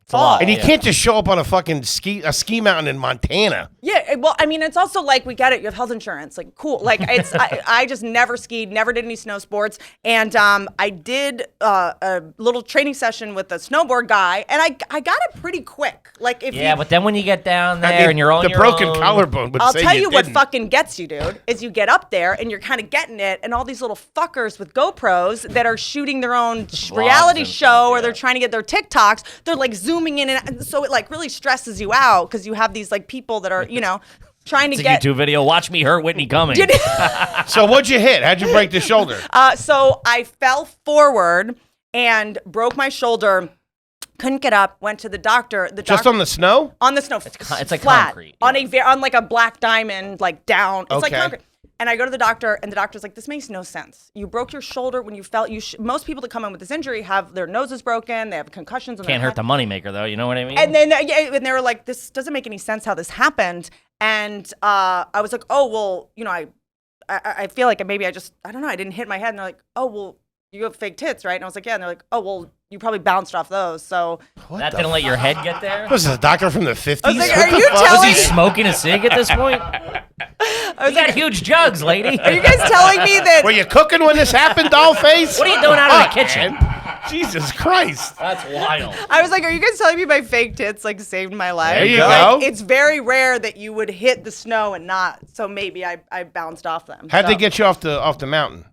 fall. And you can't just show up on a fucking ski mountain in Montana. Yeah, well, I mean, it's also like, we get it. You have health insurance. Like, cool. Like, it's I just never skied, never did any snow sports. And I did a little training session with a snowboard guy, and I got it pretty quick. Like, but then when you get down there I mean, and you're on the your broken own, collarbone would I'll say tell you what didn't. fucking gets you, dude, is you get up there and you're kind of getting it, and all these little fuckers with GoPros that are shooting their own reality and show, stuff, or yeah. they're trying to get their TikToks. They're like zooming in, and so it like really stresses you out because you have these like people that are, trying to It's a get. YouTube video. Watch me hurt Whitney Cummings. So what'd you hit? How'd you break the shoulder? So I fell forward and broke my shoulder. Couldn't get up. Went to the doctor. Just on the snow? On the snow. It's like flat, concrete, on yeah. on like a black diamond, like down. It's like Okay. concrete. And I go to the doctor, and the doctor's like, "This makes no sense. You broke your shoulder when you fell. Most people that come in with this injury have their noses broken. They have concussions. On Can't their hurt the moneymaker, though. You know what I mean? And then and they were like, "This doesn't make any sense how this happened." And I was like, "Oh well, I feel like maybe I don't know. I didn't hit my head." And they're like, "Oh well, you have fake tits, right?" And I was like, "Yeah." And they're like, "Oh well, you probably bounced off those." So that didn't let your head get there? Was this a doctor from the 50s? I was like, What "Are the you fuck? Was telling he me?" smoking a cig at this point? I was You got like, huge jugs, lady. "Are you guys telling me that?" Were you cooking when this happened, Dollface? What are you doing out of Fuck, the kitchen? man. Jesus Christ. That's wild. I was like, "Are you guys telling me my fake tits like saved my life?" There you Like, go. it's very rare that you would hit the snow and not. So maybe I bounced off them. How'd So- they get you off the mountain?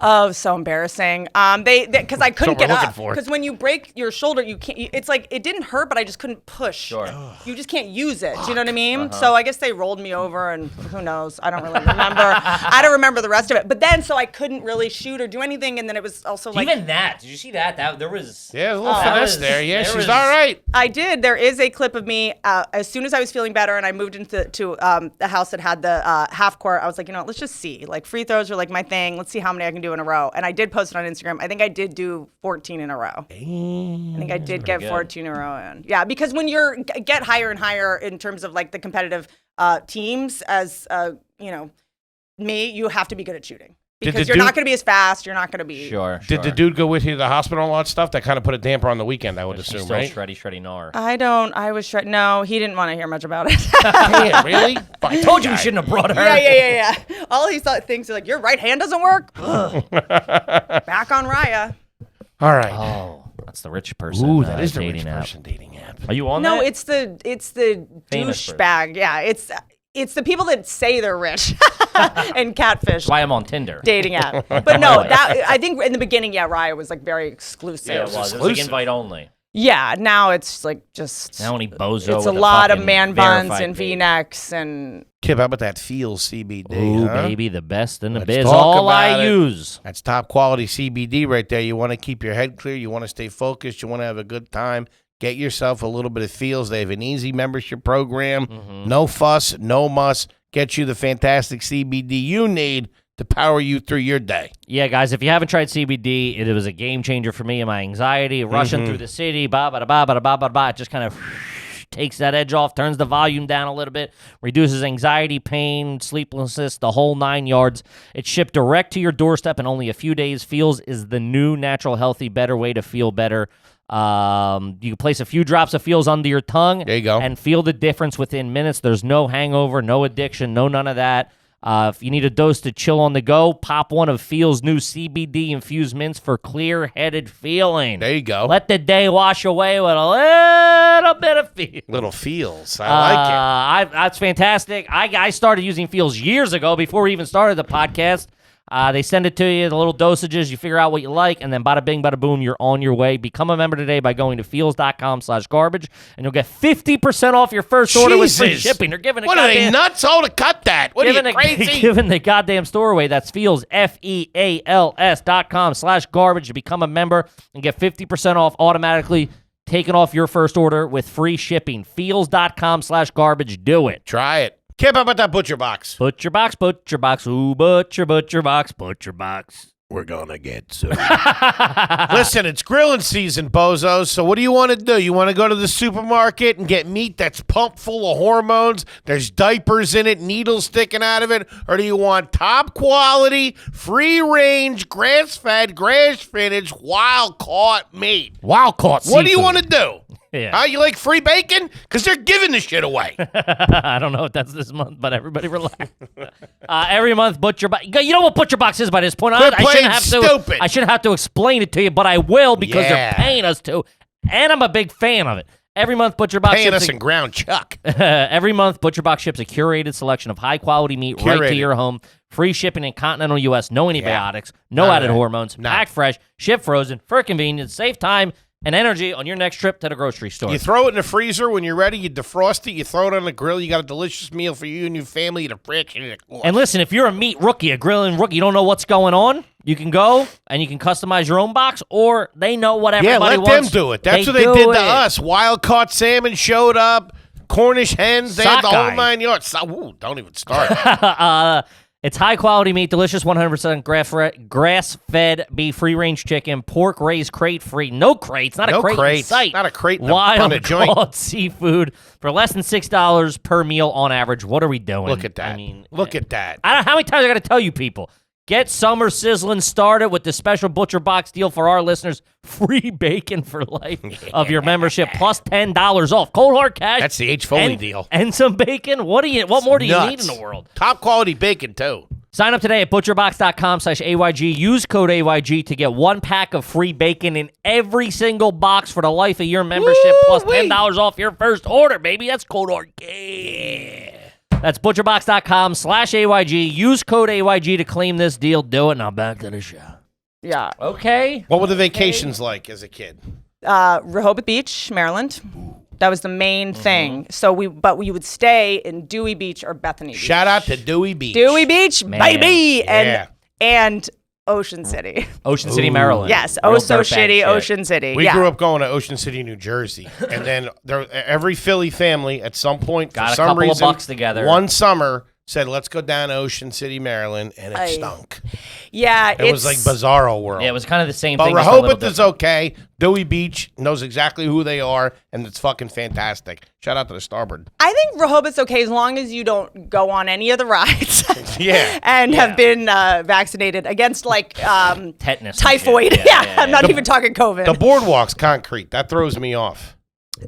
Oh, so embarrassing. Because I couldn't we're get looking up. for. Because when you break your shoulder, you can't. It's like it didn't hurt, but I just couldn't push. Sure. You just can't use it. Do you know what I mean? So I guess they rolled me over, and who knows? I don't really remember. I don't remember the rest of it. But then, so I couldn't really shoot or do anything, and then it was also like. Even that. Did you see that? There was. Yeah, a little that finesse was- there. Yeah, there she's was- all right. I did. There is a clip of me as soon as I was feeling better, and I moved into the house that had the half court. I was like, let's just see. Like, free throws are like my thing. Let's see how many I can do in a row. And I did post it on Instagram. I think I did do 14 in a row. I think I did get good. 14 in a row in. Yeah, because when you're get higher and higher in terms of like the competitive teams, as me, you have to be good at shooting. Because you're not going to be as fast. You're not going to be. Sure. Did the dude go with you to the hospital and all that stuff? That kind of put a damper on the weekend, I would She's assume, still right? shreddy gnar. I was No, he didn't want to hear much about it. Damn, really? I told you we shouldn't have brought her. Yeah. All he thinks is like, your right hand doesn't work. Back on Raya. All right. Oh, that's the rich person. Ooh, that is the dating rich app. person dating app. Are you on No, that? it's the Famous person. douchebag. Yeah, it's the people that say they're rich and catfish. That's why I'm on Tinder. Dating app. But no, that I think in the beginning, Raya was like very exclusive. Yeah, it was. It was like invite only. Yeah, now it's like just Now any bozo it's with a lot of fucking man buns verified and page. V-necks and Kip, how about that Feals CBD? Ooh, huh? baby, the best in the Let's biz. talk All I about it. use. That's top quality CBD right there. You want to keep your head clear. You want to stay focused. You want to have a good time. Get yourself a little bit of Feals. They have an easy membership program. No fuss, no muss. Get you the fantastic CBD you need to power you through your day. Yeah, guys, if you haven't tried CBD, it was a game changer for me and my anxiety, rushing through the city, it just kind of takes that edge off, turns the volume down a little bit, reduces anxiety, pain, sleeplessness, the whole 9 yards. It's shipped direct to your doorstep in only a few days. Feals is the new natural, healthy, better way to feel better. You can place a few drops of Feals under your tongue. There you go. And feel the difference within minutes. There's no hangover, no addiction, no none of that. If you need a dose to chill on the go, pop one of Feals' new CBD-infused mints for clear-headed feeling. There you go. Let the day wash away with a little bit of feel. Little Feals. I like it. That's fantastic. I started using Feals years ago before we even started the podcast. They send it to you, the little dosages. You figure out what you like, and then bada bing, bada boom, you're on your way. Become a member today by going to feals.com/garbage, and you'll get 50% off your first order with free Jesus. shipping. They're giving What are they nuts? Oh, to cut that. What are you, crazy? Giving the goddamn store away. That's Feals, FEALS.com/garbage to become a member and get 50% off automatically, taking off your first order with free shipping. Feals.com/garbage. Do it. Try it. Kip, how about that butcher box? Butcher box, butcher box. Ooh, butcher box, butcher box. We're gonna get sued. Listen, it's grilling season, bozos. So what do you want to do? You want to go to the supermarket and get meat that's pumped full of hormones? There's diapers in it, needles sticking out of it, or do you want top quality, free range, grass fed, grass finished, wild caught meat? Wild caught What do you seafood. want to do? Yeah. Huh? You like free bacon? Because they're giving the shit away. I don't know if that's this month, but everybody relax. Every month, Butcher Box. You know what Butcher Box is by this point. Quit I shouldn't playing have stupid. to. I shouldn't have to explain it to you, but I will because Yeah. they're paying us to, and I'm a big fan of it. Every month, Butcher Box Paying ships us in ground chuck. Every month, Butcher Box ships a curated selection of high-quality meat right to Curated. your home. Free shipping in continental U.S. No antibiotics, no None of added that. hormones. No. Packed fresh, shipped frozen, for convenience, save time and energy on your next trip to the grocery store. You throw it in the freezer when you're ready. You defrost it. You throw it on the grill. You got a delicious meal for you and your family. The fridge. And listen, if you're a meat rookie, a grilling rookie, you don't know what's going on, you can go and you can customize your own box, or they know what yeah, everybody let them wants. do it. That's what they did to us. Wild caught salmon showed up. Cornish hens. They had the whole Sockeye. 9 yards. Ooh, don't even start. It's high-quality meat, delicious 100% grass-fed beef, free-range chicken, pork raised crate-free. No crates, not No a crate crates. in sight. Not a crate in a joint. Wild-caught seafood for less than $6 per meal on average. What are we doing? Look at that. I mean, Look at that. I don't know how many times I got to tell you people. Get summer sizzling started with the special Butcher Box deal for our listeners. Free bacon for life of your membership, plus $10 off. Cold hard cash. That's the H. Foley and, deal. And some bacon. What more do you need Nuts. in the world? Top quality bacon, too. Sign up today at butcherbox.com/AYG. Use code AYG to get 1 pack of free bacon in every single box for the life of your membership, plus $10 off your first order, baby. That's cold hard cash. That's butcherbox.com/AYG. Use code AYG to claim this deal. Do it. Now back to the show. yeah. Okay. What were the vacations like as a kid? Rehoboth Beach, Maryland. That was the main thing. So we would stay in Dewey Beach or Bethany Beach. Shout out to Dewey Beach. Dewey Beach, Man. baby, Yeah. and Ocean City. Ocean City, Maryland. Yes, Real oh so dirtbag shitty, shit. Ocean City. We yeah. grew up going to Ocean City, New Jersey, and then every Philly family at some point, Got for a some couple of reason, bucks together. one summer said, "Let's go down to Ocean City, Maryland," and it stunk. Yeah, It was like Bizarro World. Yeah, it was kind of the same But thing. just a little Rehoboth is different. okay. Dewey Beach knows exactly who they are, and it's fucking fantastic. Shout out to the Starboard. I think Rehoboth's okay as long as you don't go on any of the rides. Yeah. and have been vaccinated against like Tetanus and typhoid. shit. Yeah, I'm not even talking COVID. The boardwalk's concrete. That throws me off.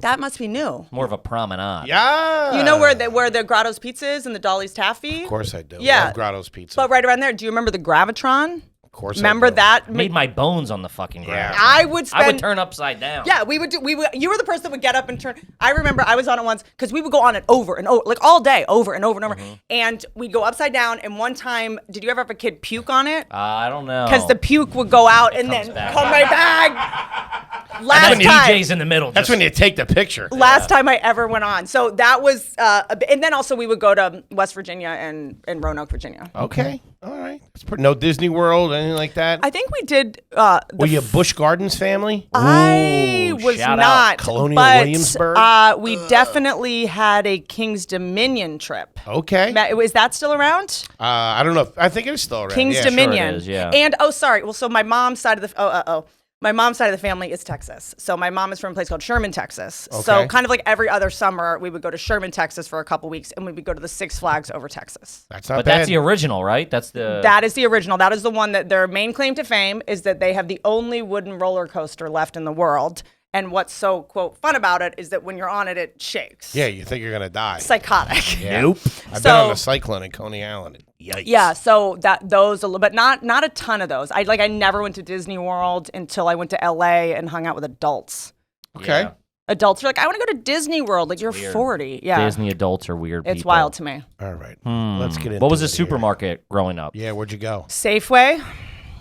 That must be new. More of a promenade. Yeah. You know where the Grotto's Pizza is and the Dolly's Taffy? Of course I do. Yeah. Love Grotto's Pizza. But right around there, do you remember the Gravitron? Of course. Remember that? Made my bones on the fucking ground. I would spend. I would turn upside down. Yeah, we would. You were the person that would get up and turn. I remember I was on it once because we would go on it over and over, like all day, over and over and over. And we'd go upside down. And one time, did you ever have a kid puke on it? I don't know. Because the puke would go out and then come right back. Last and then time. DJ's in the middle. That's when you take the picture. Last time I ever went on. So that was, and then also we would go to West Virginia and Roanoke, Virginia. Okay. All right. No Disney World, anything like that? I think we did. Were you a Busch Gardens family? I was shout not. out. Colonial but, Williamsburg? We definitely had a King's Dominion trip. Okay. Is that still around? I don't know. I think it is still around. King's yeah, Dominion. Sure it is, yeah. And sorry. Well, so my mom's side of the my mom's side of the family is Texas. So my mom is from a place called Sherman, Texas. Okay. So kind of like every other summer, we would go to Sherman, Texas for a couple weeks, and we would go to the Six Flags over Texas. That's not But bad. that's the original, right? That's the. That is the original. That is the one that their main claim to fame is that they have the only wooden roller coaster left in the world. And what's so, quote, fun about it is that when you're on it, it shakes. Yeah, you think you're going to die. Psychotic. Yeah. Nope. I've been on a cyclone in Coney Island. Yikes. Yeah, so those, but not a ton of those. I never went to Disney World until I went to LA and hung out with adults. Okay. Yeah. Adults are like, I want to go to Disney World. Like, you're 40. Yeah. Disney adults are weird It's people. wild to me. All right. Let's get into What was the it here. supermarket growing up? Yeah, where'd you go? Safeway.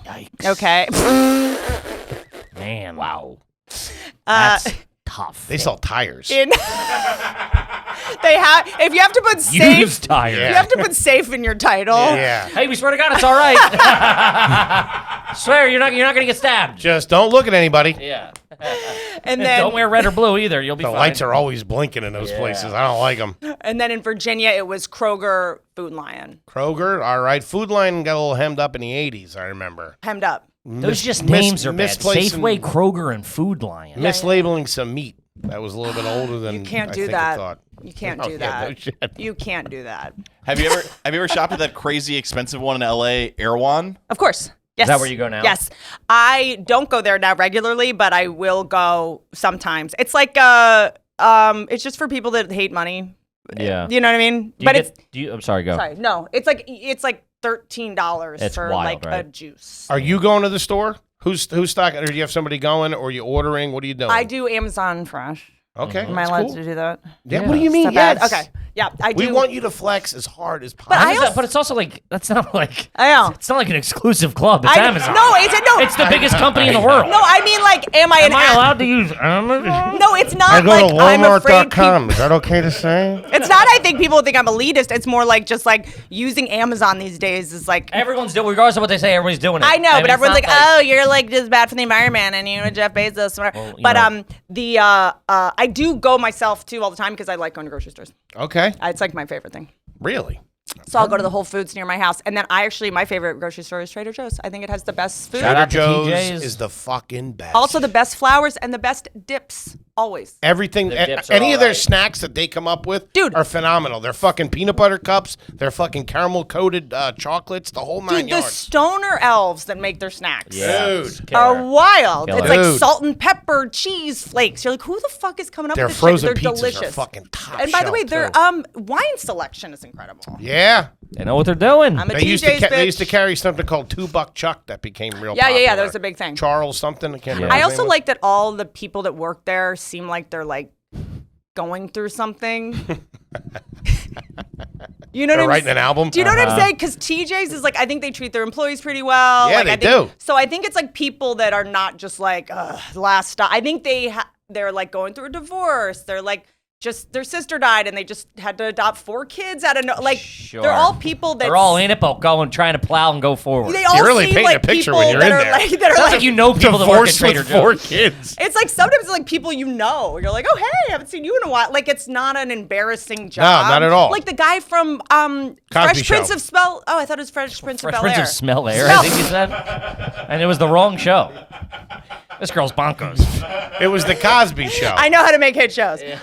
Yikes. Okay. Man. Wow. That's tough. They sell tires. They have, if you have to put safe, Used tires. you have to put safe in your title. Yeah. Hey, we swear to God, it's all right. Swear, you're not gonna get stabbed. Just don't look at anybody. Yeah. And then, Don't wear red or blue either. You'll be The fine. lights are always blinking in those places. I don't like them. and then in Virginia, it was Kroger, Food Lion. Kroger, all right. Food Line got a little hemmed up in the 80s, I remember. Hemmed up. Those just names are bad. misplacing- Safeway, Kroger, and Food Lion. Mislabeling some meat. That was a little bit older than You can't I do think that. I thought. You can't Oh, do yeah, that. no shit. You can't do that. Have you ever shopped at that crazy expensive one in LA, Erewhon? Of course. Yes. Is that where you go now? Yes. I don't go there now regularly, but I will go sometimes. It's like it's just for people that hate money. Yeah. You know what I mean? Do you I'm sorry, go. sorry, no. It's like $13 It's for wild, like a right? juice. Are you going to the store? Who's stocking? Or do you have somebody going? Or are you ordering? What are you doing? I do Amazon Fresh. Okay. Am I that's allowed cool. to do that? Yeah, what do you mean? Is that Yes. bad? Okay. Yeah, I do. We want you to flex as hard as But possible. I also- But it's also like that's not like I know. it's not like an exclusive club. It's Amazon. No, It's the biggest company in the world. No, I mean like, am I Am I allowed to use Amazon? No, it's not I go like to I'm afraid. Walmart.com. Is that okay to say? It's not. I think people think I'm elitist. It's more like just like using Amazon these days is like. Everyone's doing, regardless of what they say, everybody's doing it. I know, mean, but it's everyone's not like, "Oh, you're like just bad for the environment," and you know Jeff Bezos. Well, you but know. I do go myself too all the time because I like going to grocery stores. Okay. It's like my favorite thing. Really? So I'll go to the Whole Foods near my house, and then my favorite grocery store is Trader Joe's. I think it has the best food. Shout out Trader to Joe's TJ's. is the fucking best. Also the best flowers and the best dips. Always. Everything, The dips are any of their alright. snacks that they come up with Dude. are phenomenal. They're fucking peanut butter cups. They're fucking caramel coated chocolates. The whole nine Dude, the yards. stoner elves that make their snacks. Yeah, Dude. it's killer. Are wild. Killer. It's like Dude. salt and pepper cheese flakes. You're like, who the fuck is coming up Their with this frozen shit? They're pizzas delicious. are fucking top And by the way, shelf, their too. wine selection is incredible. Yeah. They know what they're doing. I'm a They TJ's used to bitch. they used to carry something called $2 Chuck that became real Yeah, popular. yeah, that was a big thing. Charles something. I can't remember. I his also name like that all the people that work there seem like they're like going through something. You know They're what I'm writing an album. Do you know what I'm saying? Because TJ's is like, I think they treat their employees pretty well. Yeah, like, they I think, do. So I think it's like people that are not just like, last stop. I think they're like going through a divorce. They're like, just their sister died and they just had to adopt 4 kids out of like Sure. they're all people that They're all in it, but going, trying to plow and go forward. they all You're really seem painting like a picture people when you're that in are there. like that are Sounds like, like you know people that work at Divorced Trader with 4 Joe's. kids. it's like sometimes it's like people you know. You're like, oh hey, I haven't seen you in a while. Like it's not an embarrassing job. not at all. Like the guy from Fresh Show. Prince of Spell. Oh, I thought it was Fresh Prince of Fresh Bel Prince Air. of Smell Air, I think you said. And it was the wrong show. This girl's bonkers. It was the Cosby Show. I know how to make hit shows. It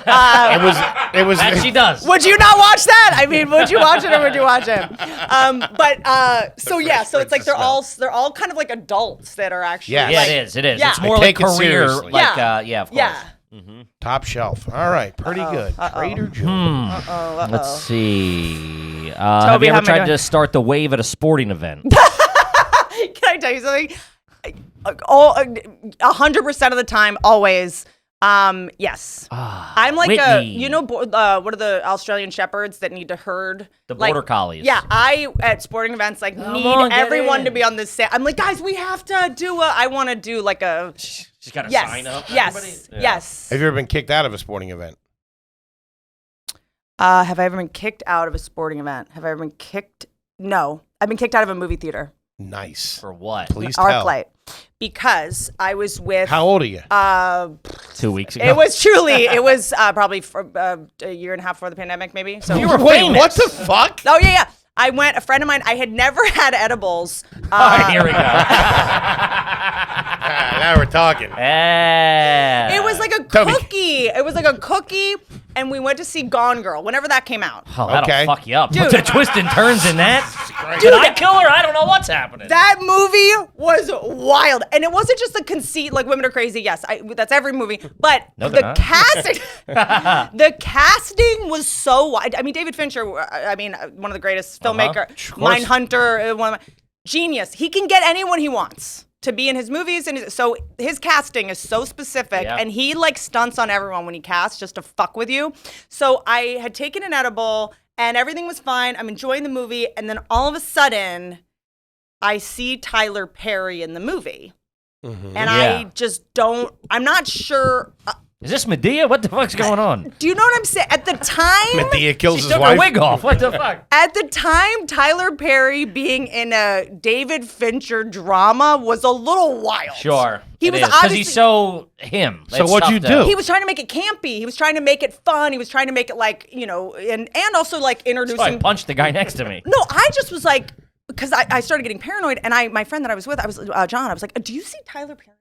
was. That she does. Would you not watch that? I mean, would you watch it or would you watch it? So yeah, so it's like they're all kind of like adults that are actually. Yeah. Yeah, like, it is. It is. Yeah. It's more They like take it career. seriously. Like, Yeah. of course. Yeah. Top shelf. All right, pretty good. Trader Joe's. Let's see. Have you how ever am I tried doing? to start the wave at a sporting event? Can I tell you something? 100% of the time, always. Yes. I'm like Whitney. what are the Australian shepherds that need to herd? The border collies. Yeah, I at sporting events need on, get everyone in. to be on this set. I'm like, guys, we have to do I want to do like a. She's got to Yes. sign up. Yes. everybody? Yeah. Yes. Have you ever been kicked out of a sporting event? Have I ever been kicked out of a sporting event? Have I ever been kicked? No, I've been kicked out of a movie theater. Nice. For what? Please tell. ArcLight, because I was with. How old are you? 2 weeks ago. It was probably for, a year and a half before the pandemic, maybe. So You were Wait, famous. what the fuck? Oh yeah. A friend of mine. I had never had edibles. Here we go. Now we're talking. Yeah. It was like a Toby. cookie. It was like a cookie, and we went to see Gone Girl whenever that came out. Oh, that'll Okay. fuck you up. Dude. The twists and turns in that. Dude, Did I kill her? I don't know what's happening. That movie was wild, and it wasn't just the conceit like women are crazy. Yes, that's every movie, but No, they're the not. casting, the casting was so wide. I mean, David Fincher. One of the greatest filmmaker, Of course. Mindhunter, genius. He can get anyone he wants to be in his movies, and so his casting is so specific, Yeah. and he like stunts on everyone when he casts just to fuck with you. So I had taken an edible, and everything was fine. I'm enjoying the movie, and then all of a sudden, I see Tyler Perry in the movie, and Yeah. I just don't. I'm not sure. Is this Medea? What the fuck's going on? Do you know what I'm saying? At the time, Medea kills She his took her wife. wig off. What the fuck? At the time, Tyler Perry being in a David Fincher drama was a little wild. Sure. He It was is, 'cause obviously he's so him. So It's what'd tough you to- do? He was trying to make it campy. He was trying to make it fun. He was trying to make it like, and also like So I introducing. punched the guy next to me. No, I just was like, because I started getting paranoid, and my friend that I was with, John. I was like, do you see Tyler Perry?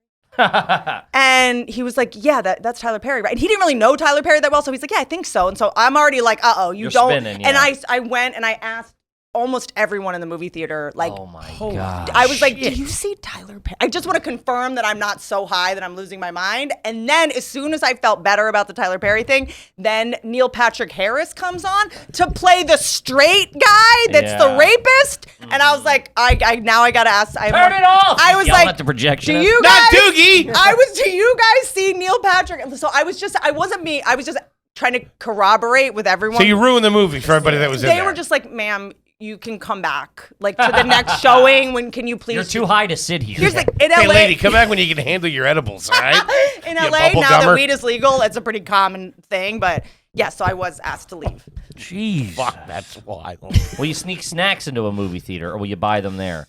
And he was like, yeah, that's Tyler Perry, right? And he didn't really know Tyler Perry that well, so he's like, yeah, I think so. And so I'm already like, you You're don't. spinning, And yeah. I went and I asked almost everyone in the movie theater, like, Oh my god. I was like, do you see Tyler Perry? I just want to confirm that I'm not so high that I'm losing my mind. And then as soon as I felt better about the Tyler Perry thing, then Neil Patrick Harris comes on to play the straight guy that's the Yeah. rapist. And I was like, I now I gotta ask. Turn it off! I was Yelling like, at the projection. do you Not guys? Doogie! Do you guys see Neil Patrick? So I wasn't me. I was just trying to corroborate with everyone. So you ruined the movie for everybody that was in They there. were just like, ma'am, you can come back, like to the next showing. When can you please? You're too high to sit here. Here's like in Hey, LA, lady, come back when you can handle your edibles, all right? in You LA bubble now that gummer. weed is legal, it's a pretty common thing. But yeah, so I was asked to leave. Jeez. Fuck, that's wild. Will you sneak snacks into a movie theater, or will you buy them there?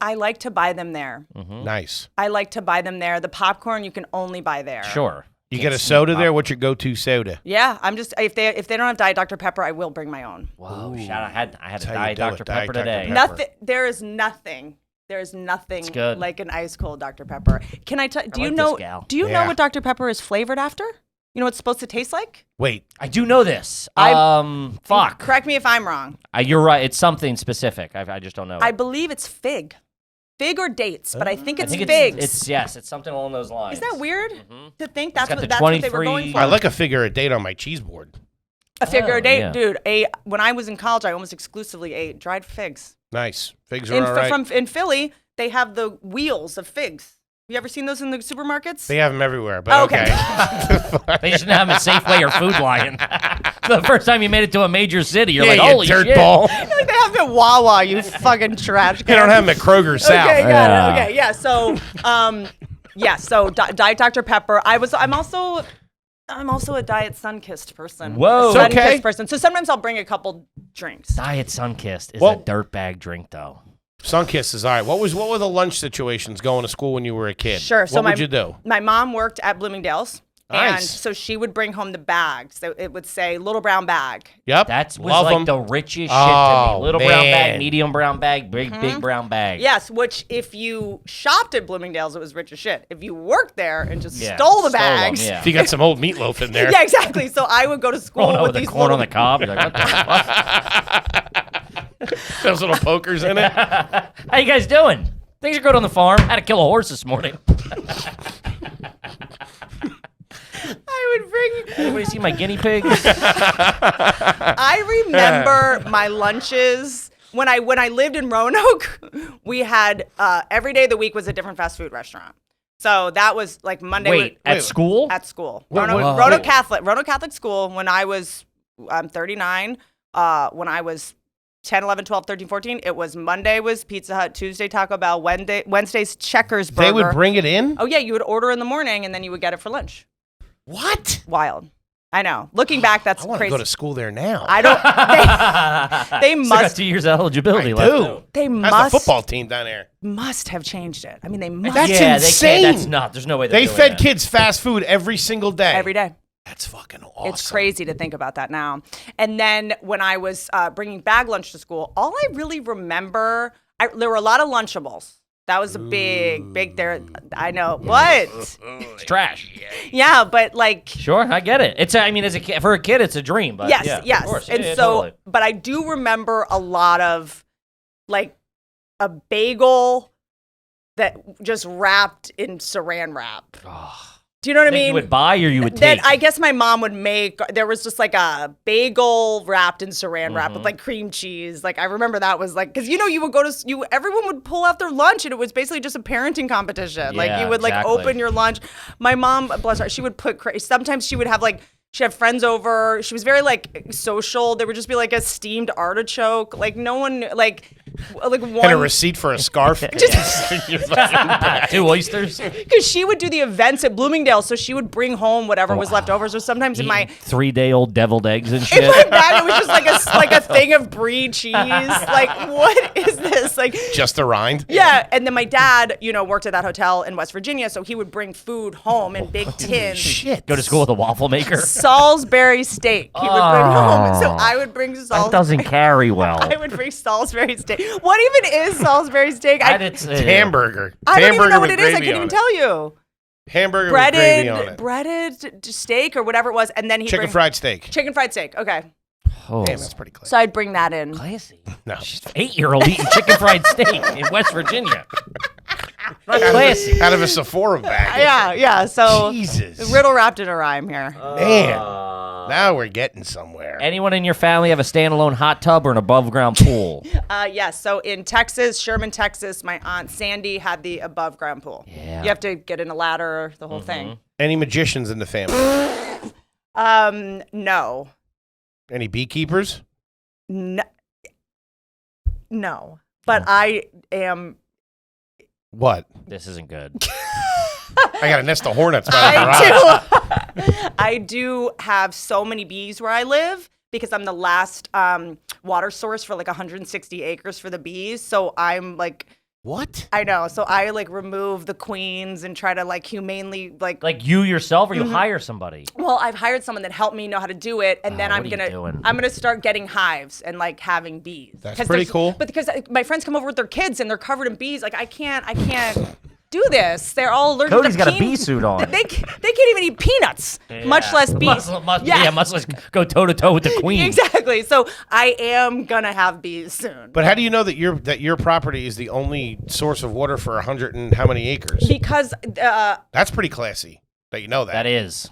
I like to buy them there. Nice. I like to buy them there. The popcorn you can only buy there. Sure. You Can't get a sneak soda pop- there? What's your go-to soda? Yeah, I'm just if they don't have Diet Dr Pepper, I will bring my own. Whoa, shout! I had a how you Diet do it, Dr Diet Pepper Dr. today. Pepper. Nothing. There is nothing good. like an ice cold Dr Pepper. Can I tell? Do you like know? this gal. Do you know Yeah. what Dr Pepper is flavored after? You know what it's supposed to taste like? Wait, I do know this. Fuck. Correct me if I'm wrong. You're right. It's something specific. I just don't know. I believe it's fig or dates, but I think I it's think figs. it's something along those lines. Isn't that weird to think got that's the what they were 23 going for? I like a figure a date on my cheese board. a fig or a date, yeah. dude. When I was in college, I almost exclusively ate dried figs. Nice. Figs are all right. In Philly, they have the wheels of figs. You ever seen those in the supermarkets? They have them everywhere, Oh, but okay. okay. They shouldn't have them at Safeway or Food Lion. The first time you made it to a major city, you're Yeah, like, you holy dirt shit. ball. Like they have them at Wawa, you fucking trash They don't have them at Kroger South. Okay, got Yeah. it. Okay, yeah. So, so Diet Dr Pepper. I'm also a Diet Sunkissed person. Whoa. It's okay. Sunkissed person. So sometimes I'll bring a couple drinks. Diet Sunkissed is Well- a dirtbag drink, though. Sunkiss is all right. What were the lunch situations going to school when you were a kid? Sure. So what would you do? My mom worked at Bloomingdale's. And Nice. so she would bring home the bags. So it would say little brown bag. Yep. That was Love like 'em. the richest shit to Oh, me. Little brown bag, man. medium brown bag, big brown bag. Yes, which if you shopped at Bloomingdale's, it was rich as shit. If you worked there and just Yeah, stole the stole 'em, bags. yeah. If you got some old meatloaf in there. Yeah, exactly. So I would go to school Oh no, with the these corn little, on the cob. You're like, what the fuck? Those little pokers in it. How you guys doing? Things are good on the farm. Had to kill a horse this morning. I would bring. Anybody see my guinea pigs? I remember my lunches when I lived in Roanoke, we had every day of the week was a different fast food restaurant. So that was like Monday. Wait, at school? At school. What- Roanoke Catholic school. When I'm 39. When I was 10, 11, 12, 13, 14, it was Monday was Pizza Hut, Tuesday Taco Bell, Wednesday's Checkers Burger. They would bring it in? Oh, yeah, you would order in the morning and then you would get it for lunch. What? Wild. I know. Looking back, that's I want to crazy. go to school there now. I don't. They Still got must. 2 years of eligibility I left. do. They How's the football team down there? must have changed it. I mean, they must. That's yeah, insane. They can't. That's not. There's no way they're They doing fed that. kids fast food every single day. Every day. That's fucking awesome. It's crazy to think about that now. And then when I was bringing bag lunch to school, all I really remember, there were a lot of Lunchables. That was a big there. I know. What? It's trash. Yeah, but like. Sure, I get it. It's. I mean, as a kid, for a kid, it's a dream. But Yes, yeah, yes. Of course. And Yeah, so, totally. but I do remember a lot of like a bagel that just wrapped in saran wrap. Do you know what I That mean? you would buy or you would That take? I guess my mom would make. There was just like a bagel wrapped in saran wrap Mm-hmm. with like cream cheese. Like I remember that was like because you would go to everyone would pull out their lunch and it was basically just a parenting competition. Like Yeah, you would like exactly. open your lunch. My mom, bless her, she would put sometimes she would have like. She had friends over. She was very like social. There would just be like a steamed artichoke. Like no one like one. And a receipt for a scarf. 2 oysters. Because she would do the events at Bloomingdale, so she would bring home whatever was left over. So sometimes in my 3-day-old deviled eggs and shit. in my bag, it was just like a thing of brie cheese. Like what is this? Like Just the rind. yeah. And then my dad, worked at that hotel in West Virginia, so he would bring food home in big tins. Shit. Go to school with a waffle maker. Salisbury steak. He would bring home, so I would bring That Salisbury. doesn't carry well. I would bring Salisbury steak. What even is Salisbury steak? It's Hamburger. I don't even know what with it is. I gravy can't on even it. tell you. Hamburger with gravy on it. Breaded steak or whatever it was, and then he Chicken fried steak. chicken fried steak. Okay, Oh, Damn, that's pretty clear. so I'd bring that in. classy. No. 8-year-old eating chicken fried steak in West Virginia. Not classy. Out of a Sephora bag. Yeah. So Jesus. riddle wrapped in a rhyme here. Man. Now we're getting somewhere. Anyone in your family have a standalone hot tub or an above ground pool? Yes. So in Texas, Sherman, Texas, my aunt Sandy had the above ground pool. Yeah. You have to get in a ladder, the whole thing. Any magicians in the family? No. Any beekeepers? No. But I am. What? This isn't good. I got a nest of hornets by the garage. I do have so many bees where I live because I'm the last water source for like 160 acres for the bees. So I'm like, What? I know. So I like remove the queens and try to like humanely like. Like you yourself, or you hire somebody? Well, I've hired someone that helped me know how to do it, and then what I'm are you doing? gonna start getting hives and like having bees. That's 'Cause pretty there's- cool. But because my friends come over with their kids and they're covered in bees, like I can't do this. They're all allergic Cody's to got a bee suit on. They can't even eat peanuts, much less bees. Much less go toe to toe with the queen. Exactly. So I am gonna have bees soon. But how do you know that your property is the only source of water for 100 and how many acres? Because That's pretty classy that you know that. That is.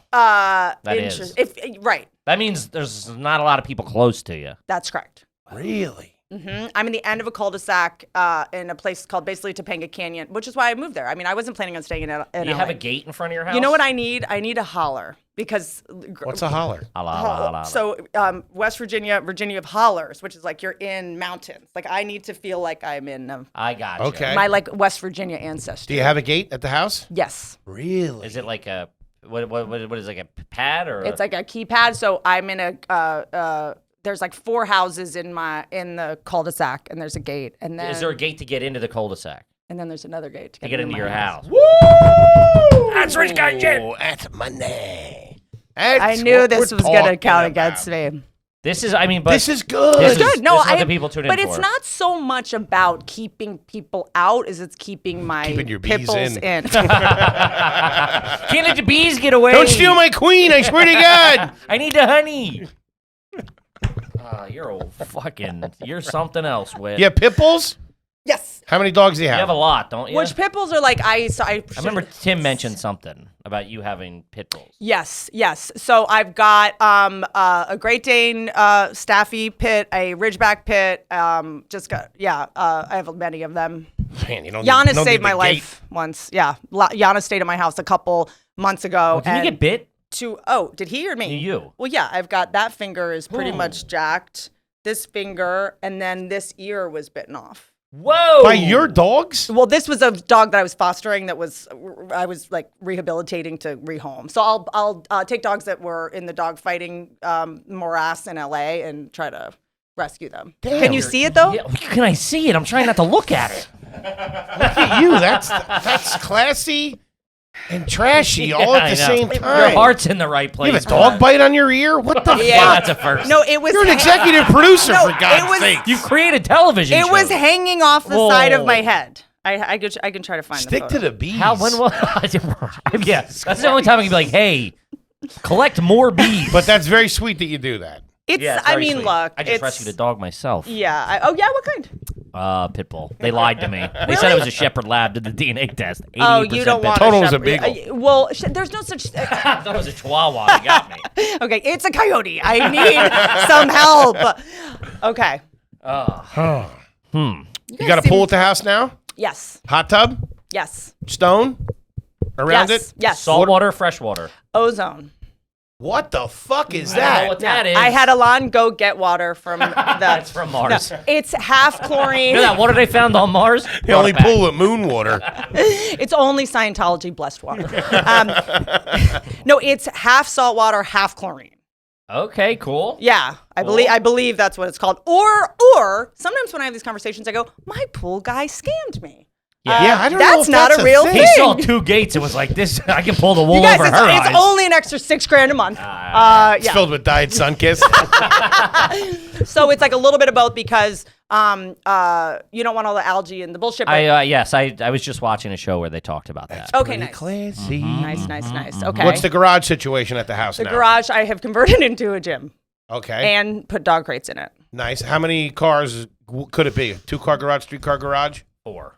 interest. If right, That means there's not a lot of people close to you. that's correct. Really? I'm in the end of a cul-de-sac in a place called basically Topanga Canyon, which is why I moved there. I mean, I wasn't planning on staying in Do you LA. have a gate in front of your house? You know what I need? I need a holler because. What's a holler? Holla, holla, holla, holla. So West Virginia of hollers, which is like you're in mountains. Like I need to feel like I'm in I got you. Okay. my like West Virginia ancestry. Do you have a gate at the house? Yes. Really? Is it like a what is it, like a pad or? It's like a keypad. So I'm in a. There's like 4 houses in the cul-de-sac, and there's a gate, and then is there a gate to get into the cul-de-sac and then there's another gate to get into my your house? That's rich guy shit. That's money. That's I knew what this we're was gonna talking count about. against me. This is, I mean, but This is good. This It's is- good. No, this is what the people tune in but it's for. not so much about keeping people out as it's keeping my Keeping your bees pipples in. Can't let the bees get away. Don't steal my queen, I swear to God. I need the honey. You're something else, Whit. Yeah, pipples? Yes. How many dogs do you You have? have a lot, don't you? Which pit bulls are like I remember Tim mentioned something about you having pit bulls. Yes. So I've got a Great Dane Staffy pit, a Ridgeback pit. I have many of them. Man, you don't Giannis need, no saved need my the life once. Yeah, Giannis stayed at my house a couple months ago. Did you get bit? Did he or me? You. Well, yeah, I've got that finger is pretty much jacked. This finger, and then this ear was bitten off. Whoa! By your dogs? Well, this was a dog that I was fostering I was like rehabilitating to rehome. So I'll take dogs that were in the dog fighting morass in LA and try to rescue them. Damn. Can you see it though? Yeah, can I see it? I'm trying not to look at it. Look at you. That's classy and trashy all at the I know. same time. Your heart's in the right place. You have a dog bite on your ear? What the Yeah, fuck? that's a first. No, it was. You're an executive producer, No, for God's it was- sake. You created television. It was shows. hanging off the side of Whoa. my head. I can try to find Stick the to photo. the bees. How? When will? Yeah, that's the only time I can be like, hey, collect more bees. But that's very sweet that you do that. It's. Yeah, it's I very mean, sweet. look. I just rescued a dog myself. Yeah. What kind? Pit bull. They lied to me. They said it was a shepherd lab. Did the DNA test. 88% Oh, you don't want Total was a shepherd- beagle. Well, there's no such. I thought it was a chihuahua. They got me. Okay, it's a coyote. I need some help. Okay. You got a pool at the house now? Yes. Hot tub? Yes. Stone? Around Yes. it? Yes. Saltwater, freshwater. Ozone. What the fuck is I don't know that? what that is. I had Alon go get water from the. That's from Mars. It's half chlorine. You know that water they found on Mars? The only pool with moon water. It's only Scientology blessed water. No, it's half salt water, half chlorine. Okay, cool. Yeah, I Cool. believe that's what it's called. Or sometimes when I have these conversations, I go, "My pool guy scammed me." Yeah, I don't know That's if not that's a a real thing. He thing. saw 2 gates and was like, "This, I can pull the wool You guys, over her it's eyes." only an extra $6,000 a month. It's Yeah. filled with dyed Sunkiss. So it's like a little bit of both because you don't want all the algae and the bullshit. But I was just watching a show where they talked about that. okay, nice. Classy. Nice. Okay. What's the garage situation at the house The now? garage I have converted into a gym Okay. and put dog crates in it. Nice. How many cars could it be? 2-car garage, 3-car garage? 4.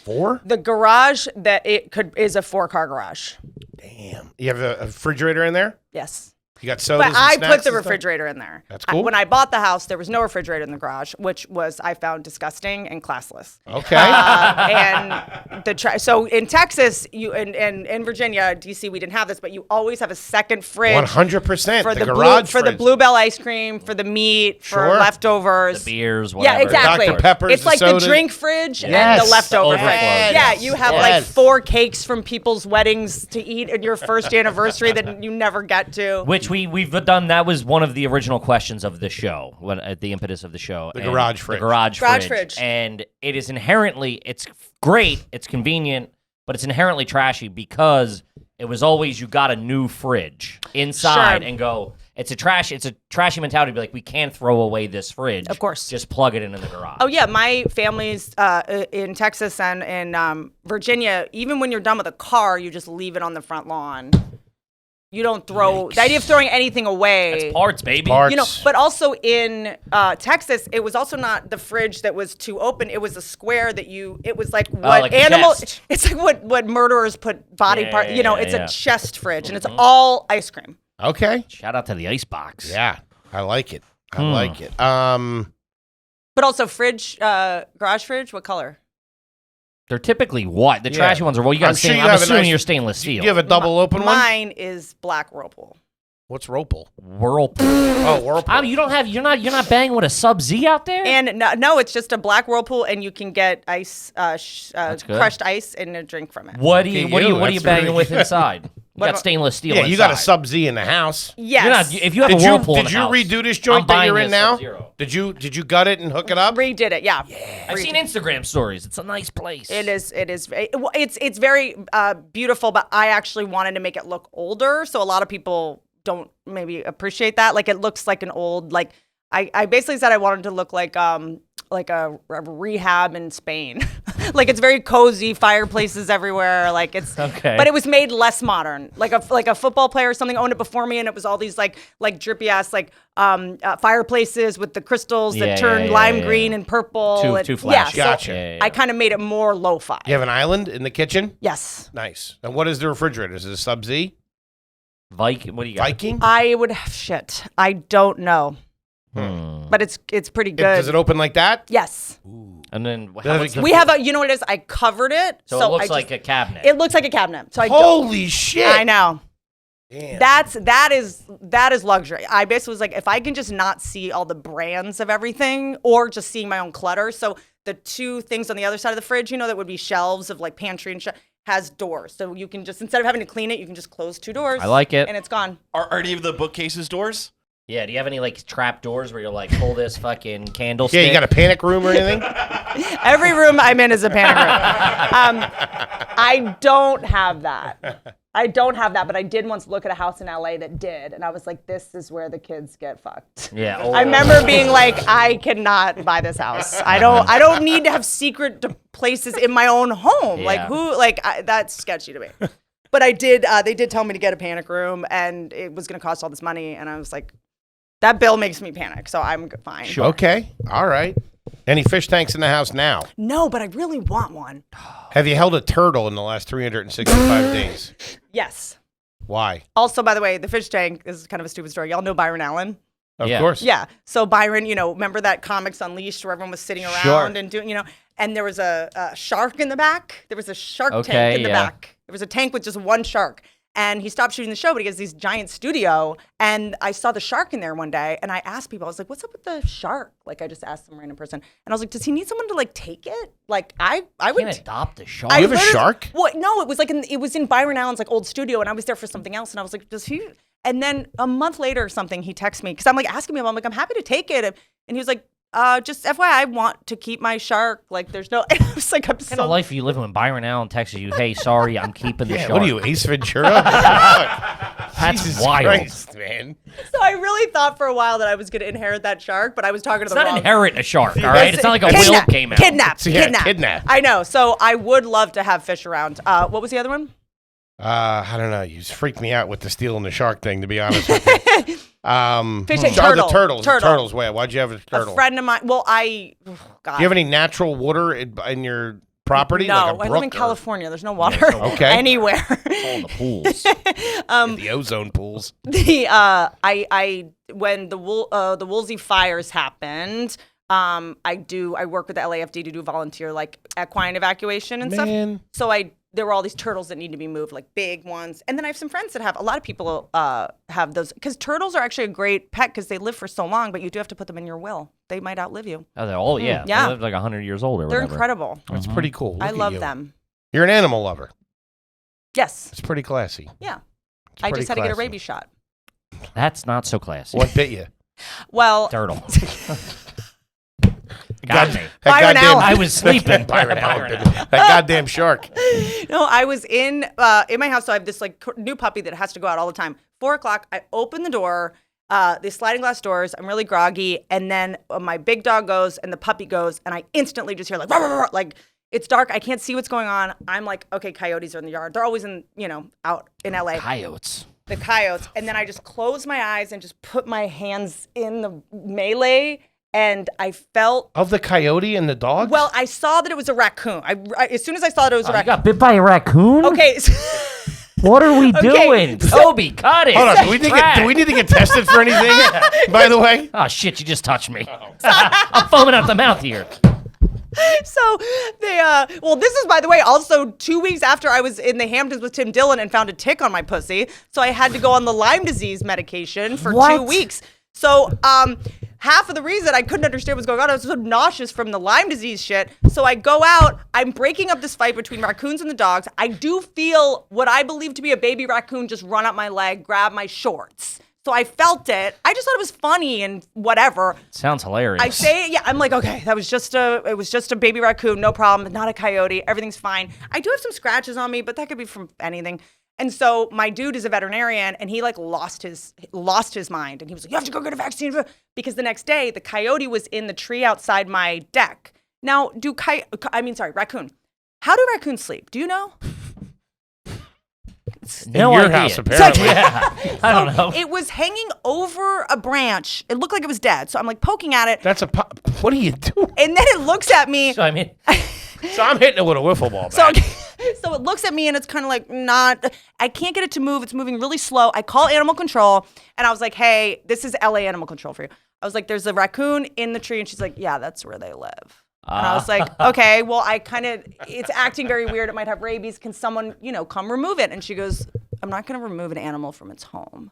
4? The garage that is a 4-car garage. Damn. You have a refrigerator in there? Yes. You got sodas But and I snacks put the and stuff? refrigerator in there. That's cool. When I bought the house, there was no refrigerator in the garage, which I found disgusting and classless. Okay. And so in Texas, in Virginia, DC, we didn't have this, but you always have a second fridge 100%. for the the garage for the fridge. Bluebell ice cream, for the meat, for Sure. leftovers. The beers, Yeah, whatever. exactly. Dr. Peppers, it's the like sodas. the drink fridge and Yes. the leftover The fridge. overflow. Yeah, you have like Yes. 4 cakes from people's weddings to eat at your first anniversary that you never get to. Which we've done. That was one of the original questions of the show, at the impetus of the show. The And garage fridge. The garage fridge. And it is inherently, it's great, it's convenient, but it's inherently trashy because it was always you got a new fridge inside Sure. and go. It's a trashy mentality to be like, we can't throw away this fridge. Of course. Just plug it into the garage. Oh yeah, my family's in Texas and in Virginia. Even when you're done with a car, you just leave it on the front lawn. You don't throw. The idea of throwing anything away. That's parts, baby. Parts. You know, but also in Texas, it was also not the fridge that was too open. It was a square that it was like what like a animal. chest. It's like what murderers put body Yeah, part. You know, yeah, it's yeah. a chest fridge, and it's all ice cream. Okay. Shout out to the icebox. Yeah. I like it. I Hmm. like it. But also fridge, garage fridge. What color? They're typically white. The Yeah. trashy ones are, well, you got I'm sure you I'm have a assuming nice- you're stainless steel. You have a double open one? Mine is black whirlpool. What's Whirlpool? Whirlpool. Oh, Whirlpool. You're not banging with a Sub Z out there? And no, it's just a black whirlpool, and you can get ice, good. crushed ice, and a drink from it. What are you That's banging really with good. inside? You got about- stainless steel. Yeah, you got a inside. Sub-Z in the house. Yes. You're not, if you have a whirlpool in Did the you house, redo this I'm joint that buying you're in this now? Sub-Zero. Did you gut it and hook it up? Redid it, yeah. I've seen Instagram stories. It's a nice place. It is. It's very beautiful, but I actually wanted to make it look older, so a lot of people don't maybe appreciate that. Like it looks like an old I basically said I wanted to look like a rehab in Spain. Like it's very cozy, fireplaces everywhere. Like it's Okay. But it was made less modern. Like a football player or something owned it before me, and it was all these like drippy ass fireplaces with the crystals that turned lime green and purple. Too flashy. Yeah, Gotcha. so Yeah. I kind of made it more lo-fi. You have an island in the kitchen? Yes. Nice. And what is the refrigerator? Is it a Sub-Z? Viking. What do you got? Viking? I would shit. I don't know, but it's pretty good. Does it open like that? Yes. And then Does it- We have you know what it is? I covered it. so it looks like a cabinet. It looks like a cabinet. So Holy shit. I know. Damn. That is luxury. I basically was like, if I can just not see all the brands of everything or just seeing my own clutter. So the two things on the other side of the fridge, that would be shelves of like pantry and has doors. So you can just, instead of having to clean it, you can just close 2 doors. I like it. And it's gone. Are any of the bookcases doors? Yeah, do you have any like trap doors where you're like pull this fucking candlestick? Yeah, you got a panic room or anything? Every room I'm in is a panic room. I don't have that. But I did once look at a house in LA that did, and I was like, this is where the kids get fucked. Yeah. I remember being like, I cannot buy this house. I don't need to have secret places in my own home. Yeah. Like who? Like that's sketchy to me. But I did. They did tell me to get a panic room, and it was going to cost all this money, and I was like, that bill makes me panic, so I'm fine. Sure. Okay. All right. Any fish tanks in the house now? No, but I really want one. Have you held a turtle in the last 365 days? Yes. Why? Also, by the way, the fish tank is kind of a stupid story. Y'all know Byron Allen? Of Yeah. course. Yeah. So Byron, remember that Comics Unleashed where everyone was sitting around Sure. and doing, and there was a shark in the back. There was a shark Okay, tank in the yeah. back. There was a tank with just one shark. And he stopped shooting the show, but he has this giant studio. And I saw the shark in there one day, and I asked people, I was like, what's up with the shark? Like, I just asked some random person. And I was like, does he need someone to, like, take it? Like, I would... Can't adopt a shark. You have a literally- shark? Well, no, it was like it was in Byron Allen's like old studio, and I was there for something else, and I was like, does he? And then a month later or something, he texts me because I'm like asking him, I'm like, I'm happy to take it, and he was like, just FYI, I want to keep my shark. Like, there's no. And I was like, I'm What kind of so. life are you living when Byron Allen texts you, hey, sorry, I'm keeping the Yeah, shark? what are you, Ace Ventura? What the fuck? That's Jesus wild. Christ, man. So I really thought for a while that I was going to inherit that shark, but I was talking to It's the not wrong. inheriting a shark, all right? It's not like a will Kidnap, came out. Kidnap. Yeah, kidnap. I know. So I would love to have fish around. What was the other one? I don't know. You just freaked me out with the stealing the shark thing, to be honest with you. Fish and Oh, the turtle. turtles. Turtle. Turtles. Why'd you have a turtle? A friend of mine. Well, God. Do you have any natural water in your property? No, like a I live brook in or California. There's no water Okay. anywhere. All in the pools. the ozone pools? When the Woolsey fires happened, I work with the LAFD to do volunteer like equine evacuation and Man. stuff. So there were all these turtles that need to be moved, like big ones. And then I have some friends that a lot of people have those, because turtles are actually a great pet because they live for so long, but you do have to put them in your will. They might outlive you. Oh, they're all, yeah. Yeah. They live like 100 years old or They're whatever. incredible. That's pretty cool. Look I at love you. them. You're an animal lover. Yes. It's pretty classy. Yeah. It's I pretty just had to get a classy. rabies shot. That's not so classy. What bit you? Well, Turtle. Got me. That Byron goddamn- Allen. I was sleeping. Byron Allen bit me. That goddamn shark. no, I was in my house. So I have this like new puppy that has to go out all the time. 4:00, I open the door, the sliding glass doors. I'm really groggy, and then my big dog goes and the puppy goes, and I instantly just hear like, rah, rah, rah, like it's dark. I can't see what's going on. I'm like, okay, coyotes are in the yard. They're always out in LA. Coyotes. The coyotes, and then I just close my eyes and just put my hands in the melee, and I felt. Of the coyote and the dog? Well, I saw that it was a raccoon. As soon as I saw that it was a You raccoon. got bit by a raccoon? Okay. What are we Okay, doing? Toby, cut it. Hold on. Do we need to get tested for anything, by the way? Oh, shit, you just touched me. I'm foaming out the mouth here. So this is, by the way, also 2 weeks after I was in the Hamptons with Tim Dillon and found a tick on my pussy. So I had to go on the Lyme disease medication for 2 weeks. So half of the reason I couldn't understand what's going on, I was so nauseous from the Lyme disease shit. So I go out, I'm breaking up this fight between raccoons and the dogs. I do feel what I believe to be a baby raccoon just run up my leg, grab my shorts. So I felt it. I just thought it was funny and whatever. Sounds hilarious. I say it, yeah. I'm like, okay, it was just a baby raccoon, no problem, not a coyote. Everything's fine. I do have some scratches on me, but that could be from anything. And so my dude is a veterinarian, and he like lost his mind, and he was like, "You have to go get a vaccine," because the next day the coyote was in the tree outside my deck. Now, raccoon. How do raccoons sleep? Do you know? No in your idea. house, apparently. Yeah, I don't know. It was hanging over a branch. It looked like it was dead. So I'm like poking at it, What are you doing? and then it looks at me. So I mean, So I'm hitting it with a wiffle ball So, bat. so it looks at me and it's kind of like I can't get it to move. It's moving really slow. I call animal control and I was like, hey, this is LA animal control for you. I was like, there's a raccoon in the tree. And she's like, yeah, that's where they live. And I was like, okay, well, it's acting very weird. It might have rabies. Can someone, come remove it? And she goes, I'm not going to remove an animal from its home.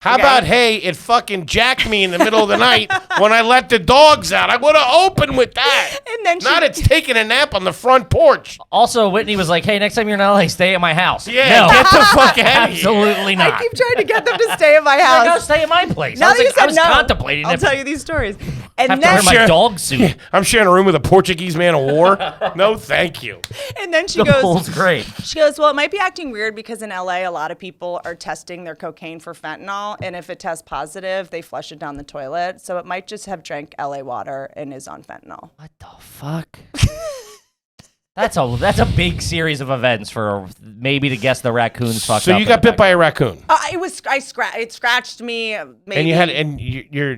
How about, hey, it fucking jacked me in the middle of the night when I let the dogs out. I would have opened with that. And then Not it's taking a nap on the front porch. also Whitney was like, "Hey, next time you're in LA, stay at my house." Yeah, no, get the fuck out of here. absolutely not. I keep trying to get them to stay at my Like, house. no, stay at my place. Now I was, that you like, I said was no, contemplating. I'll if tell you these stories. I And have to wear then, my Sure. dog suit. I'm sharing a room with a Portuguese man of war. No, thank you. and then she The goes, pool's great. She goes, well, it might be acting weird because in LA, a lot of people are testing their cocaine for fentanyl. And if it tests positive, they flush it down the toilet. So it might just have drank LA water and is on fentanyl. What the fuck? That's a big series of events for maybe to guess the raccoon's fucked So up you in got the bit by a back. raccoon. It scratched me. Maybe. And you're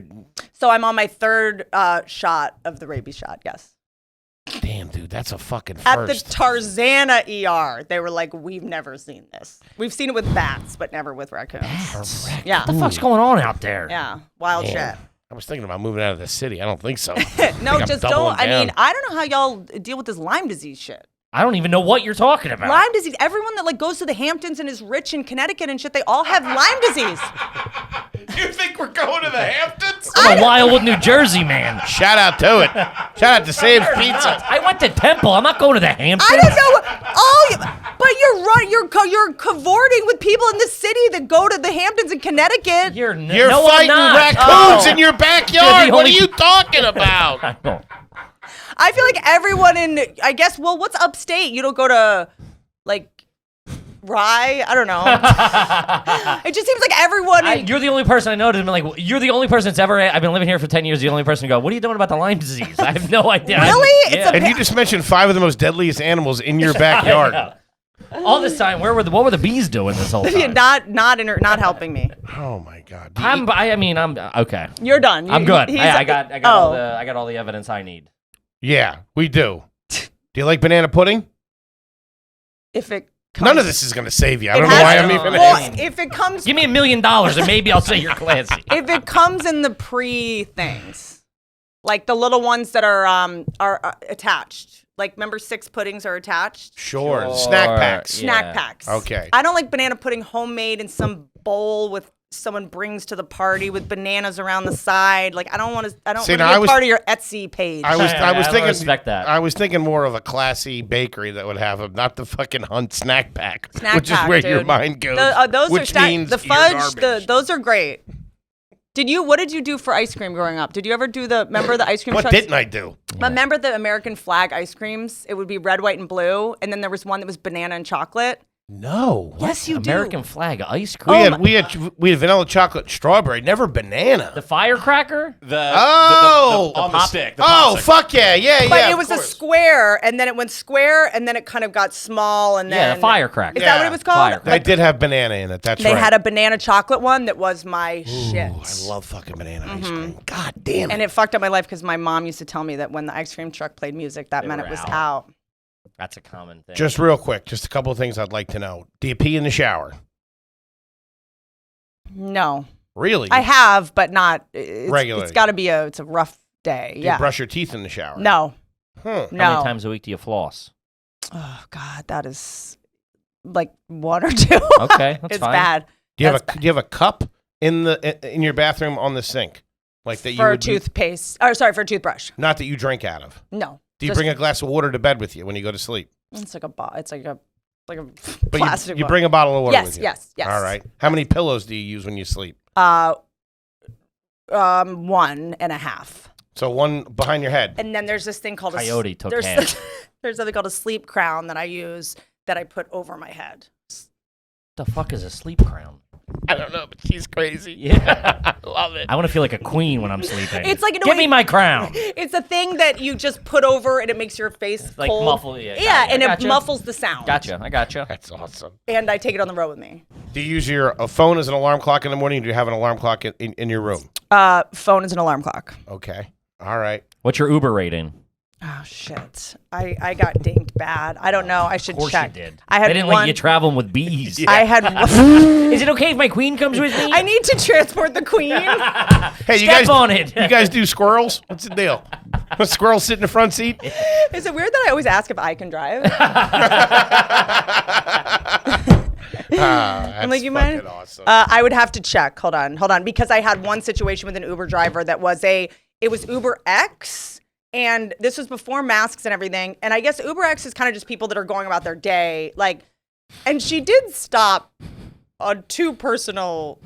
So I'm on my third shot of the rabies shot, yes. damn, dude, that's a fucking At the first. Tarzana ER, they were like, we've never seen this. We've seen it with bats, but never with raccoons. Yeah. What the fuck's going on out there? Yeah. Wild Damn. shit. I was thinking about moving out of the city. I don't think so. No, think I'm just doubling don't. I mean, down. I don't know how y'all deal with this Lyme disease shit. I don't even know what you're talking about. Lyme disease. Everyone that like goes to the Hamptons and is rich in Connecticut and shit, they all have Lyme disease. You think we're going to the Hamptons? I'm a Wildwood, New Jersey man. Shout out to it. Shout out to Sam's Pizza. I went to Temple. I'm not going to the Hamptons. I don't know. But you're cavorting with people in the city that go to the Hamptons in Connecticut. You're You're I'm fighting not. raccoons Oh. in your backyard. You're the What are only- you talking about? I know. I feel like everyone I guess, well, what's upstate? You don't go to, like, Rye? I don't know. It just seems like everyone You're the only person I know that's been like, you're the only person that's ever, I've been living here for 10 years, the only person to go, what are you doing about the Lyme disease? I have no idea. Really? It's Yeah. And you just mentioned 5 of the most deadliest animals in your backyard. Yeah. All this time, what were the bees doing this whole time? not helping me. Oh my God. I'm okay. You're done. I'm good. He's- I got all the evidence I need. Yeah, we do. Do you like banana pudding? If it comes, None of this is going to save you. I It don't know has why to- I'm even Well, asking. if it comes Give me $1 million and maybe I'll say you're classy. if it comes in the pre things, like the little ones that are attached. Like, remember 6 puddings are attached? Sure. Snack packs. Yeah. Snack packs. Okay. I don't like banana pudding homemade in some bowl with someone brings to the party with bananas around the side. Like, I don't want to See, be now I a was- part of your Etsy page. I was I thinking. respect that. I was thinking more of a classy bakery that would have them, not the fucking Hunt snack pack, Snack which pack, is where your dude. mind goes. Those which are means the you're fudge. garbage. Those are great. What did you do for ice cream growing up? Did you ever do remember the ice cream What trucks? didn't I do? Remember the American flag ice creams? It would be red, white, and blue, and then there was one that was banana and chocolate. No. Yes, you American do. flag ice We cream. had vanilla chocolate strawberry, never banana. The firecracker? Oh! on the stick. The Oh, popsicle. fuck yeah, yeah, But yeah. it of was a course. square, and then it went square, and then it kind of got small, and then Yeah, the firecracker. Is that what Yeah. it was called? Firecracker. They did have banana in it. That's They right. had a banana chocolate one that was my shit. Ooh, I love fucking banana ice cream. God damn it. And it fucked up my life because my mom used to tell me that when the ice cream truck played music, that meant were it was out. out. That's a common thing. Just real quick, just a couple of things I'd like to know. Do you pee in the shower? No, Really? I have, but not Regularly. It's got to be it's a rough day. Do Yeah. you brush your teeth in the shower? No, Huh. How no. many times a week do you floss? Oh God, that is like 1 or 2. Okay, that's it's fine. bad. Do you have That's do you have a cup in your bathroom on the sink, like that you For a would use- toothpaste. Or sorry, for a toothbrush. Not that you drink out of. No. Do you Just- bring a glass of water to bed with you when you go to sleep? It's like it's like a But plastic. you one. bring a bottle of water Yes, with you. yes, yes. All right. How many pillows do you use when you sleep? 1.5. So one behind your head. And then there's this thing called Coyote took there's half. there's something called a sleep crown that I use that I put over my head. The fuck is a sleep crown? I don't know, but she's crazy. Yeah. I love it. I want to feel like a queen when I'm sleeping. It's like, give me my crown. It's a thing that you just put over and it makes your face Like cold. muffle, yeah, and gotcha. it muffles the sound. Gotcha. I gotcha. That's awesome. And I take it on the road with me. Do you use your phone as an alarm clock in the morning? Or do you have an alarm clock in your room? Phone is an alarm clock. Okay. All right. What's your Uber rating? Oh shit! I got dinged bad. I don't know. I should Of course check. you did. I had they didn't one. let you traveling with bees. I had. Is it okay if my queen comes with me? I need to transport the queen. Hey, you Step guys on it. You guys do squirrels? What's the deal? A squirrel sit in the front seat? Is it weird that I always ask if I can drive? I'm like, you mind? Awesome. I would have to check. Hold on, because I had one situation with an Uber driver that was it was Uber X, and this was before masks and everything. And I guess Uber X is kind of just people that are going about their day, like. And she did stop on 2 personal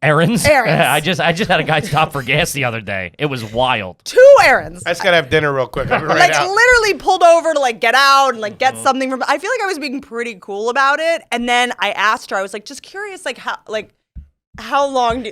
errands. Errands. I just had a guy stop for gas the other day. It was wild. 2 errands. I just gotta have dinner real quick. I'll be right out. Literally pulled over to get out and get something from. I feel like I was being pretty cool about it, and then I asked her. I was just curious, how long do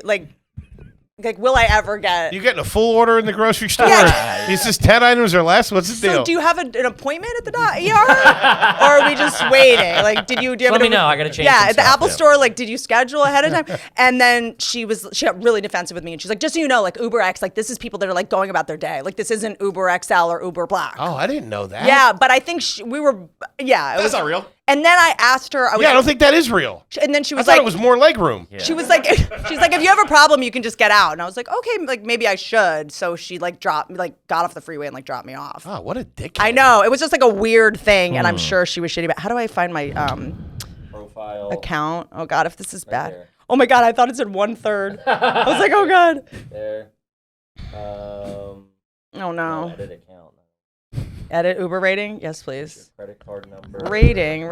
will I ever get? You getting a full order in the grocery store? Yeah. Is this 10 items or less? What's the deal? So do you have an appointment at the ER, or are we just waiting? Do you have Let me know. I gotta change. Yeah, some at the stuff, Apple too. store, did you schedule ahead of time? And then she got really defensive with me, and she's like, just so you know, Uber X, this is people that are going about their day. This isn't Uber XL or Uber Black. Oh, I didn't know that. Yeah, but I think we were. Yeah, That's not real. And then I asked her. I don't think that is real. And then she I was thought it was more leg room. Yeah. She was like, if you have a problem, you can just get out. And I was like, okay, maybe I should. So she got off the freeway and dropped me off. Oh, what a dickhead. I know. It was just a weird thing, and I'm sure she was shitty about. How do I find my Profile account? Oh God, if this is bad. there. Oh my God, I thought it said 1/3. I was like, oh God. there. Oh no. Edit account. Edit Uber rating? Yes, please. Credit card number. Rating.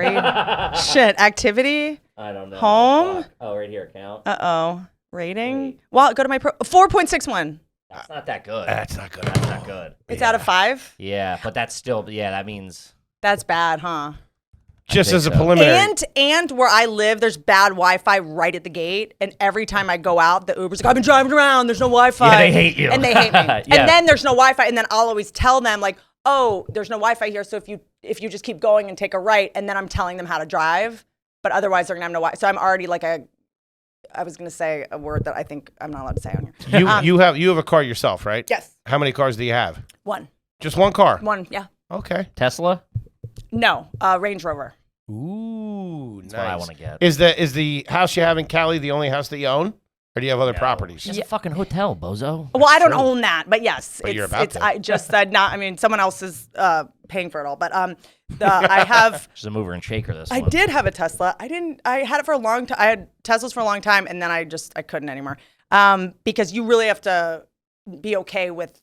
Shit. Activity. I don't know. Home? Fuck. Oh, right here, account. Rating. Wait. Well, go to my 4.61. That's not that good. That's not good. That's not good. It's out of 5. Yeah, but that's still, that means. That's bad, huh? Just think as a so. preliminary. And where I live, there's bad Wi-Fi right at the gate. And every time I go out, the Uber's like, I've been driving around. There's no Wi-Fi. Yeah, they hate you. And they hate me. Yeah. And then there's no Wi-Fi. And then I'll always tell them oh, there's no Wi-Fi here. So if you just keep going and take a right, and then I'm telling them how to drive, but otherwise they're gonna have no Wi-Fi. So I'm already I was gonna say a word that I think I'm not allowed to say on here. You have a car yourself, right? Yes. How many cars do you have? 1. Just one car? 1, yeah. Okay. Tesla? No, Range Rover. Ooh, That's nice. what I want to get. Is the house you have in Cali the only house that you own? Or do you have other properties? It's a fucking hotel, bozo. Well, I don't own that, but yes, But you're about to. I just said not. I mean, someone else is paying for it all, but I have. She's a mover and shaker. This I one. did have a Tesla. I had it for a long time. I had Teslas for a long time, and then I couldn't anymore. Because you really have to be okay with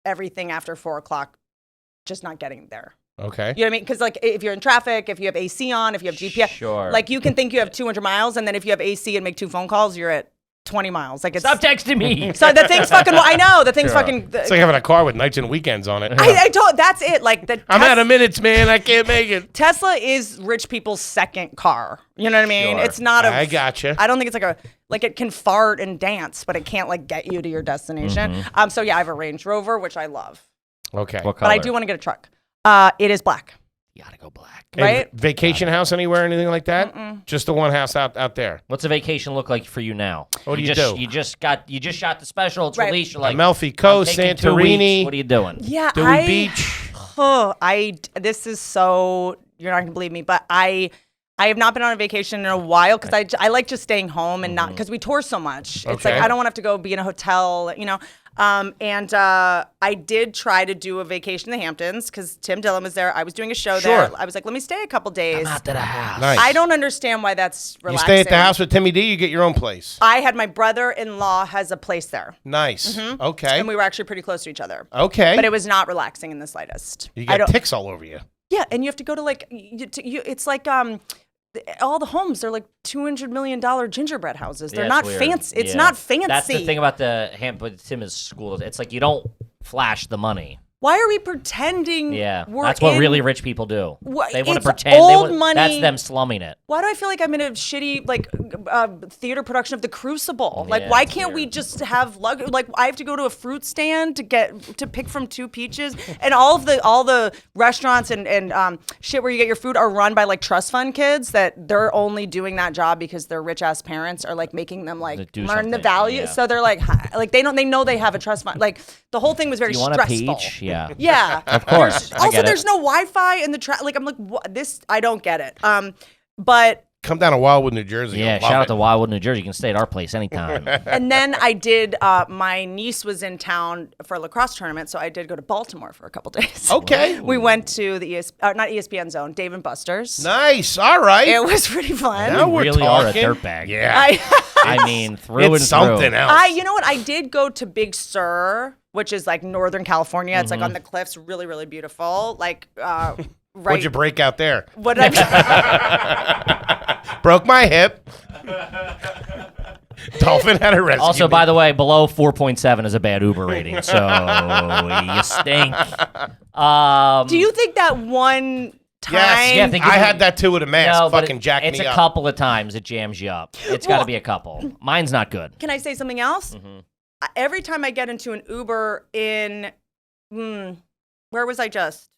everything after 4:00, just not getting there. Okay. You know what I mean? Because if you're in traffic, if you have AC on, if you have GPS, Sure. you can think you have 200 miles, and then if you have AC and make 2 phone calls, you're at 20 miles. It's Stop texting me. So the thing's fucking. I know the thing's Sure. fucking. It's like having a car with nights and weekends on it. I told. That's it. I'm out of minutes, man. I can't make it. Tesla is rich people's second car. You know what I mean? Sure. It's not a. I gotcha. I don't think it's it can fart and dance, but it can't get you to your destination. So yeah, I have a Range Rover, which I love, Okay. What but I color? do want to get a truck. It is black, You gotta go black. right? And vacation house anywhere, anything like that? Just the one house out there. What's a vacation look like for you now? What do you just, do? You just shot the special. It's Right. released. You're like Amalfi I'm Coast, taking 2 Santorini. weeks. What are you doing? Yeah, Dewey Beach. This is so. You're not gonna believe me, but I have not been on a vacation in a while because I like just staying home and not because we tour so much. It's Okay. I don't want to have to go be in a hotel, I did try to do a vacation in the Hamptons because Tim Dillon was there. I was doing a show there. Sure. I was like, let me stay a couple days. Not to the house. Nice. I don't understand why that's You relaxing. stay at the house with Timmy D, you get your own place. I had my brother-in-law has a place there, Nice. Okay. and we were actually pretty close to each other. Okay. But it was not relaxing in the slightest. You I got don't. ticks all over you. Yeah, and you have to go to it's like all the homes, they're like $200 million gingerbread houses. They're Yeah, not weird. fancy. It's Yeah. not fancy. That's the thing about the Tim is school. It's like you don't flash the money. Why are we pretending? Yeah, we're that's what in- really rich people do. They want to It's pretend. old That's money. them slumming it. Why do I feel like I'm in a shitty theater production of The Crucible? Like, Yeah, why it's can't we weird. just have like I have to go to a fruit stand to pick from 2 peaches, and all the restaurants and shit where you get your food are run by like trust fund kids that they're only doing that job because their rich ass parents are like making them like Do learn the something, value. yeah. So they're like they know they have a trust fund. Like the whole thing was very Do you want stressful. a peach? Yeah. Yeah, Of course. I Also, get it. there's no Wi-Fi in the like I'm like what? This I don't get it. But Come down to Wildwood, New Jersey. Yeah, You'll shout love out it. to Wildwood, New Jersey. You can stay at our place anytime. and then I did. My niece was in town for a lacrosse tournament, so I did go to Baltimore for a couple days. Okay. We went to the not ESPN Zone, Dave and Buster's. Nice. All right. It was pretty fun. Now You we're really are a talking. dirtbag. Yeah. I mean, through It's and something through. else. You know what? I did go to Big Sur, which is like Northern California. It's like on the cliffs, really, really beautiful. Like, right. What'd you break out there? What did Broke my hip. Dolphin had a rescue. Also, by the way, below 4.7 is a bad Uber rating, so you stink. Do you think that one time? Yes, Yeah, they give I you- had that too with a mask. No, but fucking jacked it's me a up. couple of times it jams you up. It's got to be a couple. Mine's not good. Can I say something else? Every time I get into an Uber in, where was I just?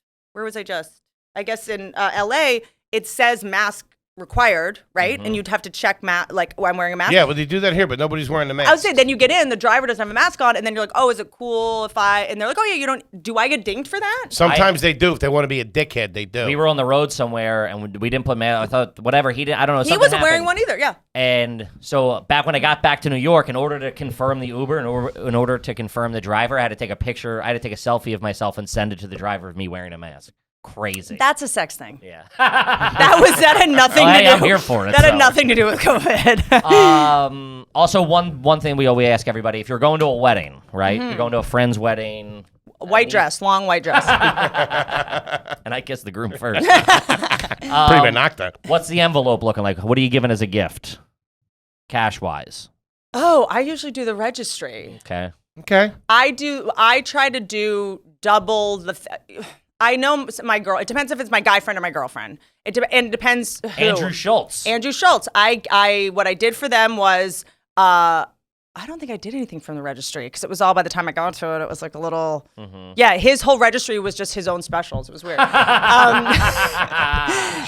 I guess in LA, it says mask required, right? And you'd have to check like I'm wearing a mask. Yeah, well, they do that here, but nobody's wearing the mask. I would say then you get in, the driver doesn't have a mask on, and then you're like, oh, is it cool if and they're like, oh yeah, you don't, do I get dinged for that? Sometimes they do. If they want to be a dickhead, they do. We were on the road somewhere, and we didn't put mask. I thought, whatever, he didn't, I don't know, He something wasn't wearing happened. one either, yeah. And so back when I got back to New York, in order to confirm the Uber, in order to confirm the driver, I had to take a picture, I had to take a selfie of myself and send it to the driver of me wearing a mask. Crazy. That's a sex thing. Yeah. That had nothing Well, to hey, do. I'm here for it, That had so. nothing to do with COVID. Also, one thing we always ask everybody, if you're going to a wedding, right? You're going to a friend's wedding, White dress, long white dress. and I kiss the groom first. Pretty banacta. What's the envelope looking like? What are you giving as a gift? Cash-wise. Oh, I usually do the registry. Okay. Okay. I try to do double the. I know my girl. It depends if it's my guy friend or my girlfriend. And it depends who. Andrew Schultz. Andrew Schultz. I what I did for them was I don't think I did anything from the registry because it was all by the time I got to it. It was like a little. Yeah, his whole registry was just his own specials. It was weird. Shout out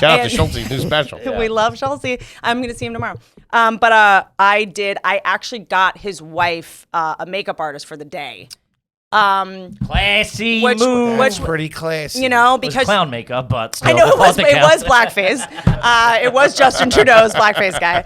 to and- Schulte's new special. We love Chelsea. I'm going to see him tomorrow. I actually got his wife a makeup artist for the day. Classy Which- move. which- Pretty classy. You know, It was because clown makeup, but still, I know it was doesn't count. blackface. It was Justin Trudeau's blackface guy.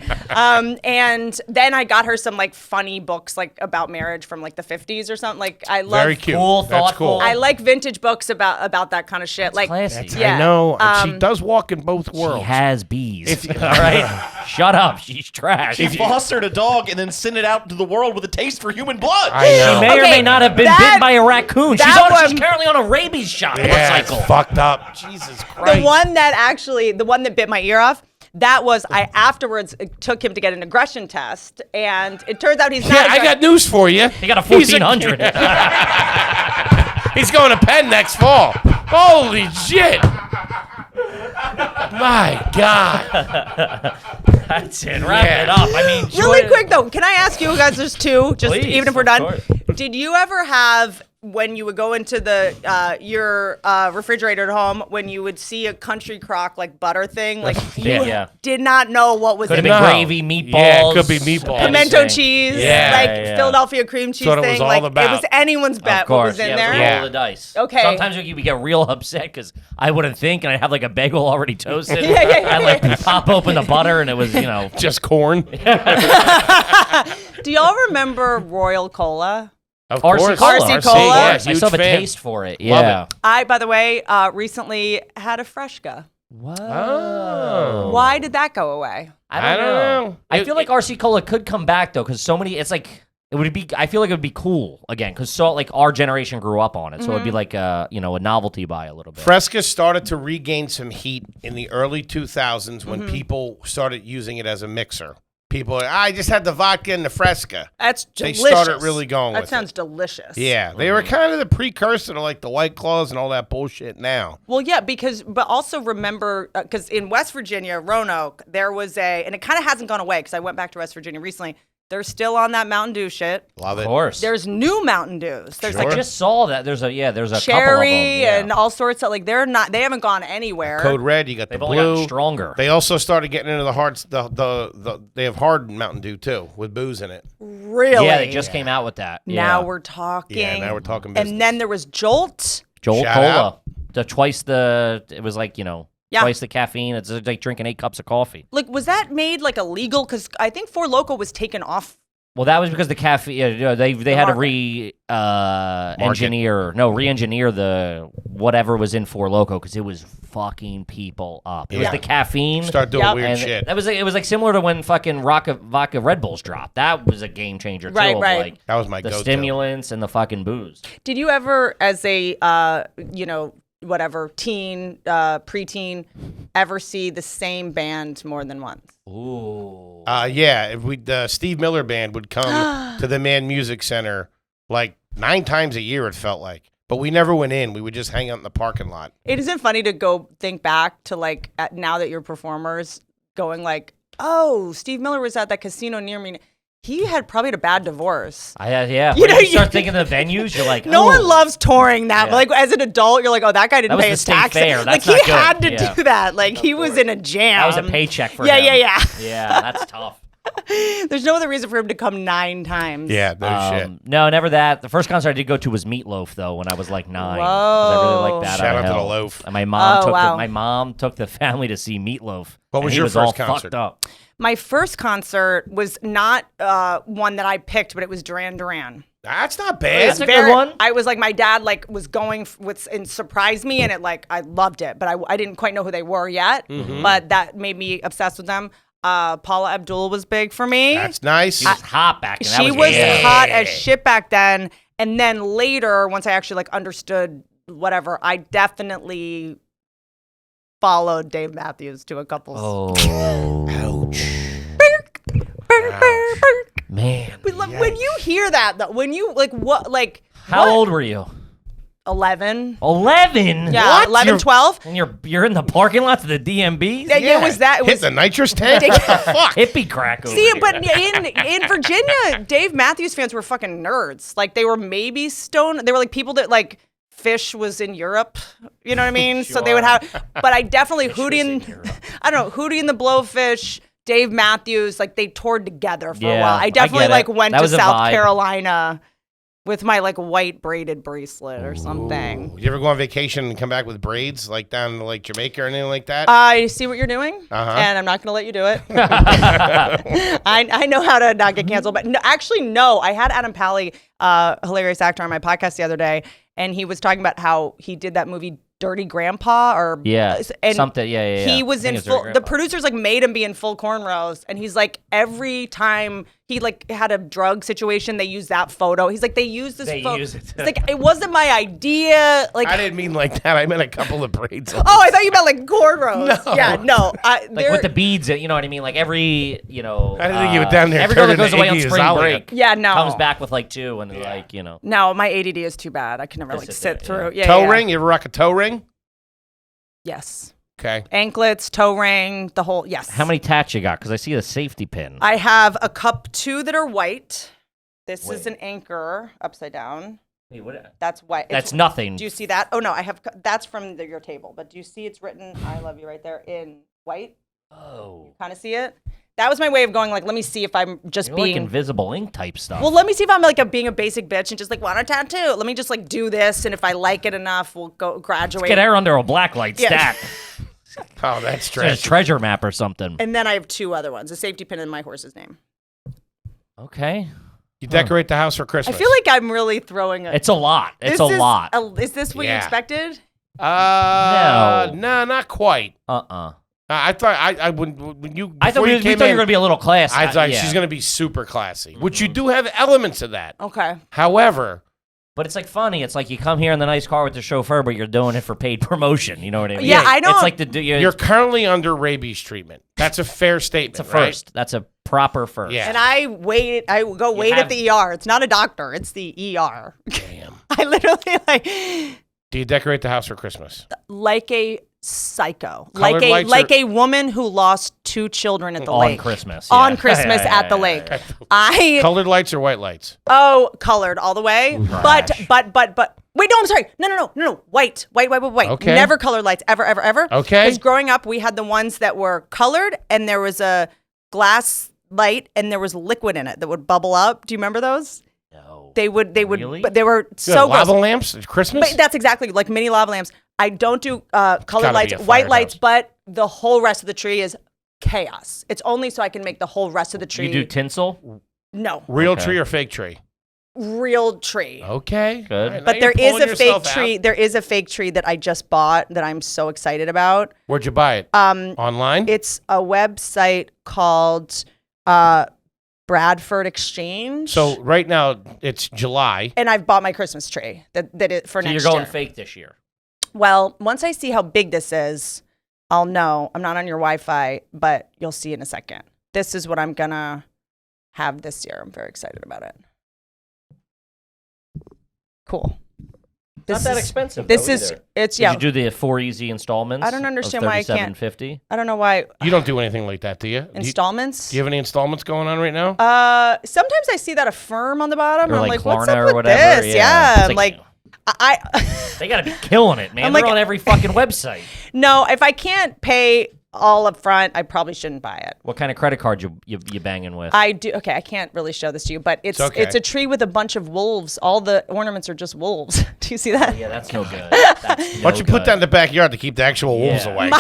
And then I got her some like funny books like about marriage from like the 50s or something. Like I love Very cute. Cool, That's thoughtful. cool. I like vintage books about that kind of shit. Like classy. Yeah. I know. And she does walk in both worlds. She has bees. All right? Shut up. She's trash. She fostered a dog and then sent it out into the world with a taste for human blood. I know. She may or Okay, may not have been that- bitten by a raccoon. She's that one- currently on a rabies shot Yeah, it's cycle. fucked up. Jesus Christ. The one that bit my ear off. That was I afterwards took him to get an aggression test, and it turns out he's not. Yeah, I got news for you. He got a He's 1400. He's going to Penn next fall. Holy shit. My God. That's it. Wrap it up. I mean, Really quick though, can I ask you guys just two? Just Please, even if we're of done. course. Did you ever have when you would go into the your refrigerator at home when you would see a country crock like butter thing, like you Yeah. did not know what was Could have in been it? No. gravy, meatballs. Yeah, it could be meatballs. Pimento anything. cheese, Yeah. like Yeah. Philadelphia cream cheese That's what it was thing. all Like about. it was anyone's bet Of course, what was in yeah, there. It was a Yeah. roll of the dice. Okay. Sometimes we get real upset because I wouldn't think, and I'd have like a bagel already toasted. Yeah. I'd like pop open the butter, and it was, Just corn. Do y'all remember Royal Cola? Of RC course. Cola. RC Cola. Yeah, I huge still have a fan. taste for it. Love Yeah. it. I, by the way, recently had a Freshka. Oh. Why did that go away? I don't know. I feel like RC Cola could come back though, because so many. It's like it would be. I feel like it would be cool again, because so like our generation grew up on it, so it'd be like a novelty buy a little bit. Fresca started to regain some heat in the early 2000s when people started using it as a mixer. people are, I just had the vodka and the Fresca. That's They delicious. started really going That with sounds it. delicious. Yeah, they were kind of the precursor to like the White Claws and all that bullshit now. Well, yeah, but also remember, because in West Virginia, Roanoke, there was and it kind of hasn't gone away because I went back to West Virginia recently. They're still on that Mountain Dew shit. Love it. Of course. There's new Mountain Dews. There's I Sure. just saw that. There's a couple of them. cherry Yeah. and all sorts of they haven't gone anywhere. Code Red, you got They've the only blue. gotten stronger. They also started getting into the hearts. They have hard Mountain Dew too with booze in it. Really? Yeah, they just came out with that. Now Yeah. we're talking. Yeah, now we're talking business. And then there was Jolt. Jolt Shout Cola. out. It was like, Yeah. twice the caffeine. It's like drinking 8 cups of coffee. Like, was that made like illegal? Because I think Four Loko was taken off. Well, that was because the caffeine. They had to market. re-engineer the whatever was in Four Loko because it was fucking people up. It was Yeah. the caffeine. Start doing Yep. weird and shit. it was like similar to when fucking vodka Red Bulls dropped. That was a game changer too. Right, of, right. Like, That was my the go-to. stimulants and the fucking booze. Did you ever, as a whatever teen, preteen, ever see the same band more than once? Ooh. Yeah, if the Steve Miller Band would come to the Man Music Center like 9 times a year, it felt like. But we never went in. We would just hang out in the parking lot. It isn't funny to go think back to like now that you're performers going like, oh, Steve Miller was at that casino near me. He had probably had a bad divorce. Yeah. You When know, you start thinking of the venues, you're like, No oh. one loves touring that. Yeah. But like as an adult, you're like, oh, that guy didn't That was pay the his state taxes. fair. Like That's he not good. had to Yeah. do that. Like he was in a jam. That was a paycheck for Yeah, him. yeah. Yeah, that's tough. There's no other reason for him to come 9 times. Yeah, no shit. No, never that. The first concert I did go to was Meatloaf, though, when I was like 9. 'Cause I really liked that. Shout out to the Hell. loaf. And my mom wow. my mom took the family to see Meatloaf. What was and he your was first all concert? Fucked up. My first concert was not one that I picked, but it was Duran Duran. That's not bad. That's a good one. I was like, my dad like was going with and surprised me, and it like I loved it, but I didn't quite know who they were yet. Mm-hmm. But that made me obsessed with them. Paula Abdul was big for me. That's nice. She was hot back then. That She was good. hot as shit back then. And then later, once I actually like understood whatever, I definitely followed Dave Matthews to a couple. Oh, Ouch. man. But, like, when you hear that, though, when you like what, like How what? old were you? 11. 11? Yeah, What? 11, You're- 12. And you're in the parking lots of the DMBs? Yeah, it was that. It Hit was the nitrous tank? What the fuck? Hippie crack over See, here. but in Virginia, Dave Matthews fans were fucking nerds. Like they were maybe stoned. They were like people that like Fish was in Europe. You know what I mean? So they would have. But I definitely Hootie and I don't know Hootie and the Blowfish, Dave Matthews. Like they toured together for a Yeah, while. I I definitely get it. like went That to was a South vibe. Carolina with my like white braided bracelet or something. You ever go on vacation and come back with braids, like down to like Jamaica or anything like that? I see what you're doing, Uh-huh. and I'm not going to let you do it. I know how to not get canceled, but no, actually, no. I had Adam Pally, hilarious actor, on my podcast the other day, and he was talking about how he did that movie Dirty Grandpa, or Yeah, and something. Yeah. He was I think in it's Dirty full. The Grandpa. producers like made him be in full cornrows, and he's like every time he like had a drug situation, they used that photo. He's like they used this They photo. use it. It's like it wasn't my idea. Like I didn't mean like that. I meant a couple of braids. oh, I thought you meant like cornrows. No. Yeah, no. Like with the beads, you know what I mean? Like every, I didn't think you were down there every girl that turning goes away on Iggy spring Azalea. break Yeah, no. comes back with like 2 and like, No, my ADD is too bad. I can never Just like sit sit there, through. Yeah. Toe yeah. ring? You ever rock a toe ring? Yes. Okay. Anklets, toe ring, the whole. Yes. How many tats you got? Because I see a safety pin. I have a cup 2 that are white. This Wait. is an anchor upside down. Wait, what? That's white. That's nothing. Do you see that? Oh no, I have. That's from your table. But do you see it's written "I love you" right there in white? Oh. Kind of see it. That was my way of going. Like, let me see if I'm just You're being like invisible ink type stuff. Well, let me see if I'm like being a basic bitch and just like want a tattoo. Let me just like do this, and if I like it enough, we'll go graduate. Get her under a black light Yeah. stack. Oh, that's It's a trash. treasure map or something. And then I have 2 other ones: a safety pin and my horse's name. Okay. You decorate the house for I Christmas. feel like I'm really throwing a. It's a lot. It's This a is lot. Is this what you Yeah. expected? No, not quite. I thought I when you I thought before we you thought came you were in, going to be a little classy. I thought yeah. she's going to be super classy, which you do have elements of that. Okay. However, But it's like funny. It's like you come here in the nice car with the chauffeur, but you're doing it for paid promotion. You know what I mean? Yeah, I don't. It's like You're currently under rabies treatment. That's a fair statement. It's a first. Right? That's a proper first. Yeah. And I go wait at the ER. It's not a doctor. It's the ER. Damn. I literally like. Do you decorate the house for Christmas? Like a psycho, Colored lights like a woman who lost 2 children at the On lake. Christmas. On yeah. Christmas Yeah, at the yeah, lake. yeah. Colored lights or white lights? Colored all the way. Trash. But wait, no, I'm sorry. No. White. Okay. Never colored lights ever. Okay. Because growing up, we had the ones that were colored, and there was a glass light, and there was liquid in it that would bubble up. Do you remember those? No. They would, Really? but they were Good. so lava gross. lamps at Christmas? But that's exactly like mini lava lamps. I don't do colored gotta lights, be a white lights, firehouse. but the whole rest of the tree is chaos. It's only so I can make the whole rest of the tree. You do tinsel? No, Real Okay. tree or fake tree? real tree. Okay. Good. All right, But now there you're is pulling a fake yourself tree. out. There is a fake tree that I just bought that I'm so excited about. Where'd you buy it? Online? It's a website called Bradford Exchange. So right now it's July. and I've bought my Christmas tree that it for So next you're going year. fake this year. Well, once I see how big this is, I'll know. I'm not on your Wi-Fi, but you'll see in a second. This is what I'm gonna have this year. I'm very excited about it. Cool. Not that expensive. This though, is either. it's Did yeah. you do the 4 easy installments? I don't understand why I can't- $37.50. I don't know why You don't do anything like that, do you? installments. Do you have any installments going on right now? Sometimes I see that Affirm on the bottom. Or I'm like like, what's Klarna up or with whatever. this? Yeah. Yeah, It's I'm like, They got to be killing it, man. I'm They're like- on every fucking website. no. If I can't pay all up front, I probably shouldn't buy it. What kind of credit card you banging with? I do. Okay, I can't really show this to you, but it's okay. it's a tree with a bunch of wolves. All the ornaments are just wolves. Do you see that? Yeah, that's no good. That's Why don't you put that in the backyard to keep the actual wolves Yeah. away?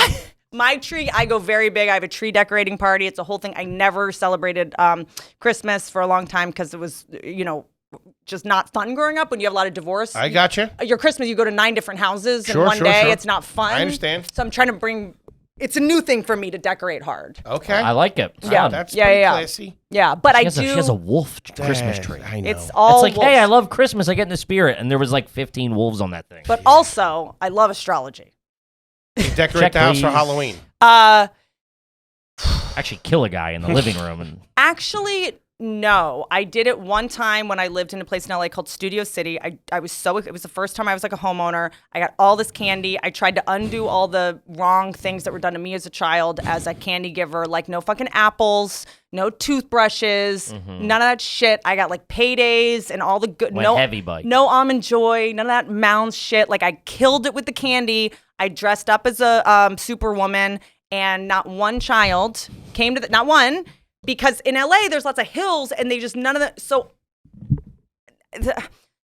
My tree, I go very big. I have a tree decorating party. It's a whole thing. I never celebrated Christmas for a long time because it was, just not fun growing up when you have a lot of divorce. I got you. Your Christmas, you go to 9 different houses Sure, in one sure, day. sure. It's not fun. I understand. So I'm trying to bring. It's a new thing for me to decorate hard. Okay. I like it. It's Yeah. fun. That's Yeah, pretty yeah. classy. Yeah, but I She do. has a wolf Christmas tree. I know. It's all. It's like, hey, I love Christmas. I get in the spirit. And there was like 15 wolves on that thing. But also, I love astrology. You decorate Check the house for please. Halloween. Actually kill a guy in the living room. And Actually, no. I did it one time when I lived in a place in LA called Studio City. I was it was the first time I was like a homeowner. I got all this candy. I tried to undo all the wrong things that were done to me as a child as a candy giver, like no fucking apples, no toothbrushes, none of that shit. I got like paydays and all the good Went heavy bike. No almond joy, none of that Mounds shit. Like I killed it with the candy. I dressed up as a superwoman, and not one child came to not one. Because in LA, there's lots of hills, and they just none of the so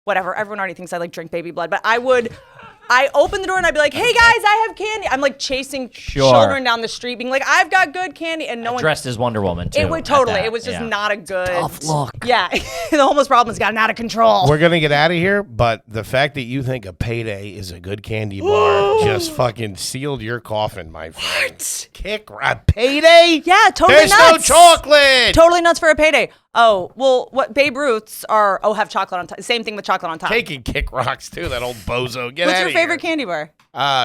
whatever. Everyone already thinks I like drink baby blood, but I open the door and I'd be like, "Hey guys, I have candy." I'm like chasing children down the street, being like, "I've got good candy," and no one dressed as Wonder Woman, too. It would at totally. that, It was just yeah. not a good Tough look. Yeah, the homeless problem's gotten out of control. We're gonna get out of here, but the fact that you think a Payday is a good candy bar just fucking sealed your coffin, my friend. What? Kick a Payday? Yeah, totally There's nuts. no chocolate. Totally nuts for a payday. Oh well, what Babe Ruths are? Oh, have chocolate on top. Same thing with chocolate on top. Cake and Kick Rocks too. That old bozo. Get What's out your of favorite here. candy bar?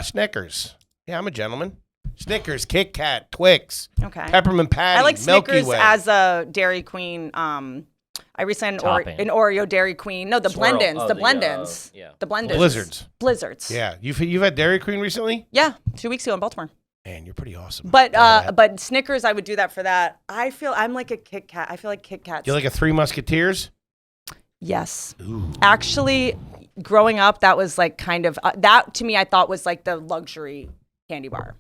Snickers. Yeah, I'm a gentleman. Snickers, Kit Kat, Twix, Okay. Peppermint Patty, I like Milky Snickers Way. as a Dairy Queen. I recently had Topping. an Oreo Dairy Queen. No, the Swirl. blend-ins. Oh, the the, blend-ins. yeah. The blend-ins. Blizzards. Blizzards. Yeah, you've had Dairy Queen recently? Yeah, 2 weeks ago in Baltimore. Man, you're pretty awesome. But Snickers, I would do that for that. I'm like a Kit Kat. I feel like Kit Kats. You like a Three Musketeers? Yes. Actually, growing up, that was like kind of that to me. I thought was like the luxury candy bar.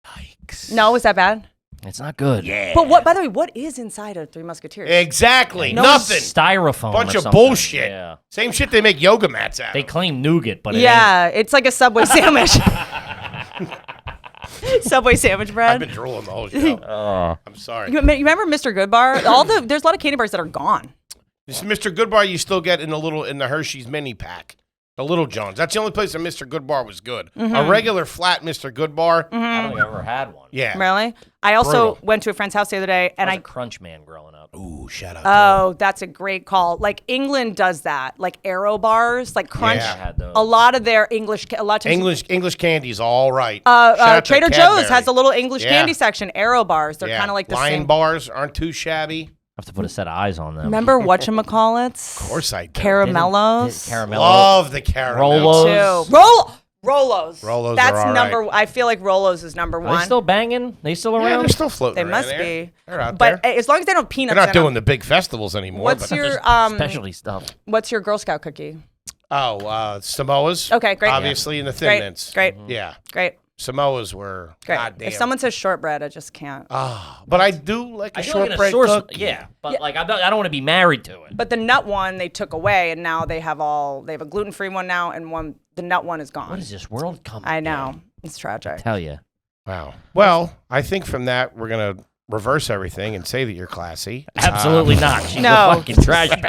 Yikes. No, is that bad? It's not good. Yeah. But what? By the way, what is inside a Three Musketeers? Exactly. No, Nothing. Styrofoam. Bunch or of something. bullshit. Yeah. Same shit they make yoga mats out They of. claim nougat, but it Yeah, it's like a Subway sandwich. Subway sandwich bread. I've been drooling the whole show. I'm sorry. You remember Mr. Goodbar? There's a lot of candy bars that are gone. This Mr. Goodbar you still get in the Hershey's mini pack. The Little John's. That's the only place that Mr. Goodbar was good. A regular flat Mr. Goodbar. I don't think I've ever had one. Yeah. Really? I also Brutal. went to a friend's house the other day, and I was a Crunch man growing up. Ooh, shout out. Oh, that's a great call. Like England does that, like Aero bars, like Crunch. Yeah. I had those. A lot of their English, a lot of times. English candy's all right. Shout out to Trader Joe's Cadbury. has a little English Yeah. candy section. Aero bars, they're Yeah. kind of like the Lion same. bars aren't too shabby. I have to put a set of eyes on them. Remember whatchamacallits? Of course I do. Caramellos. Caramel. Love the caramel. Rolos. Too. Rolos. Rolos That's are all number. right. I feel like Rolos is number Are one. they still banging? They still Yeah, around? they're still floating They around must there. be. They're out But there. as long as they don't peanuts. They're not in doing them. the big festivals anymore. What's but your Specialty stuff. What's your Girl Scout cookie? Samoas. Okay, great. Obviously in the Thin Great, Mints. great, Yeah. great, Samoas were great. goddamn. If someone says shortbread, I just can't. But I do like a I feel like in a shortbread source, cookie. yeah, but like I don't want to be married to it. But the nut one they took away, and now they have a gluten-free one now, and the nut one is gone. What is this world coming? I know. It's tragic. Tell you. Wow. Well, I think from that we're gonna reverse everything and say that you're classy. Absolutely not. She's no. a fucking trash bag.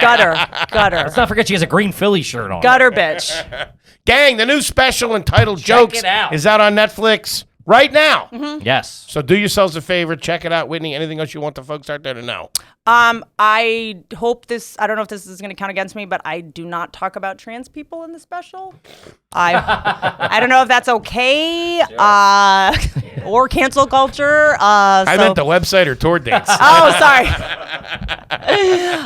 Gutter. Let's not forget she has a green Philly shirt on. Gutter bitch. Gang, the new special entitled Jokes it out. is out on Netflix right now. Yes. So do yourselves a favor, check it out. Whitney, anything else you want the folks out there to know? I hope this. I don't know if this is going to count against me, but I do not talk about trans people in the special. I don't know if that's okay. Or cancel culture. I meant the website or tour dates. Oh, sorry.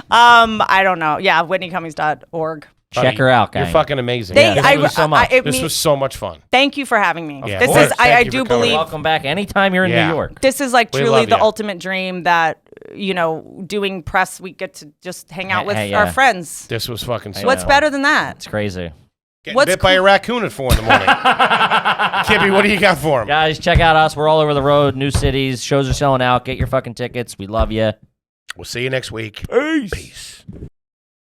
I don't know. Yeah, WhitneyCummings.org. Check her out, guys. You're fucking amazing. They- This I- was so I- much. it This mean- was so much fun. Thank you for having me. Yeah, This of course. is. I Thank you do for coming. believe Welcome back anytime you're in Yeah. New York. this is like We truly love the ya. ultimate dream that doing press. We get to just hang out with Hey, our yeah. friends. This was fucking so What's fun. better than that? It's crazy. Getting what's bit by a raccoon at 4 in the morning. Kippy, what do you got for him? Guys, check out us. We're all over the road. New cities. Shows are selling out. Get your fucking tickets. We love you. We'll see you next week. Peace.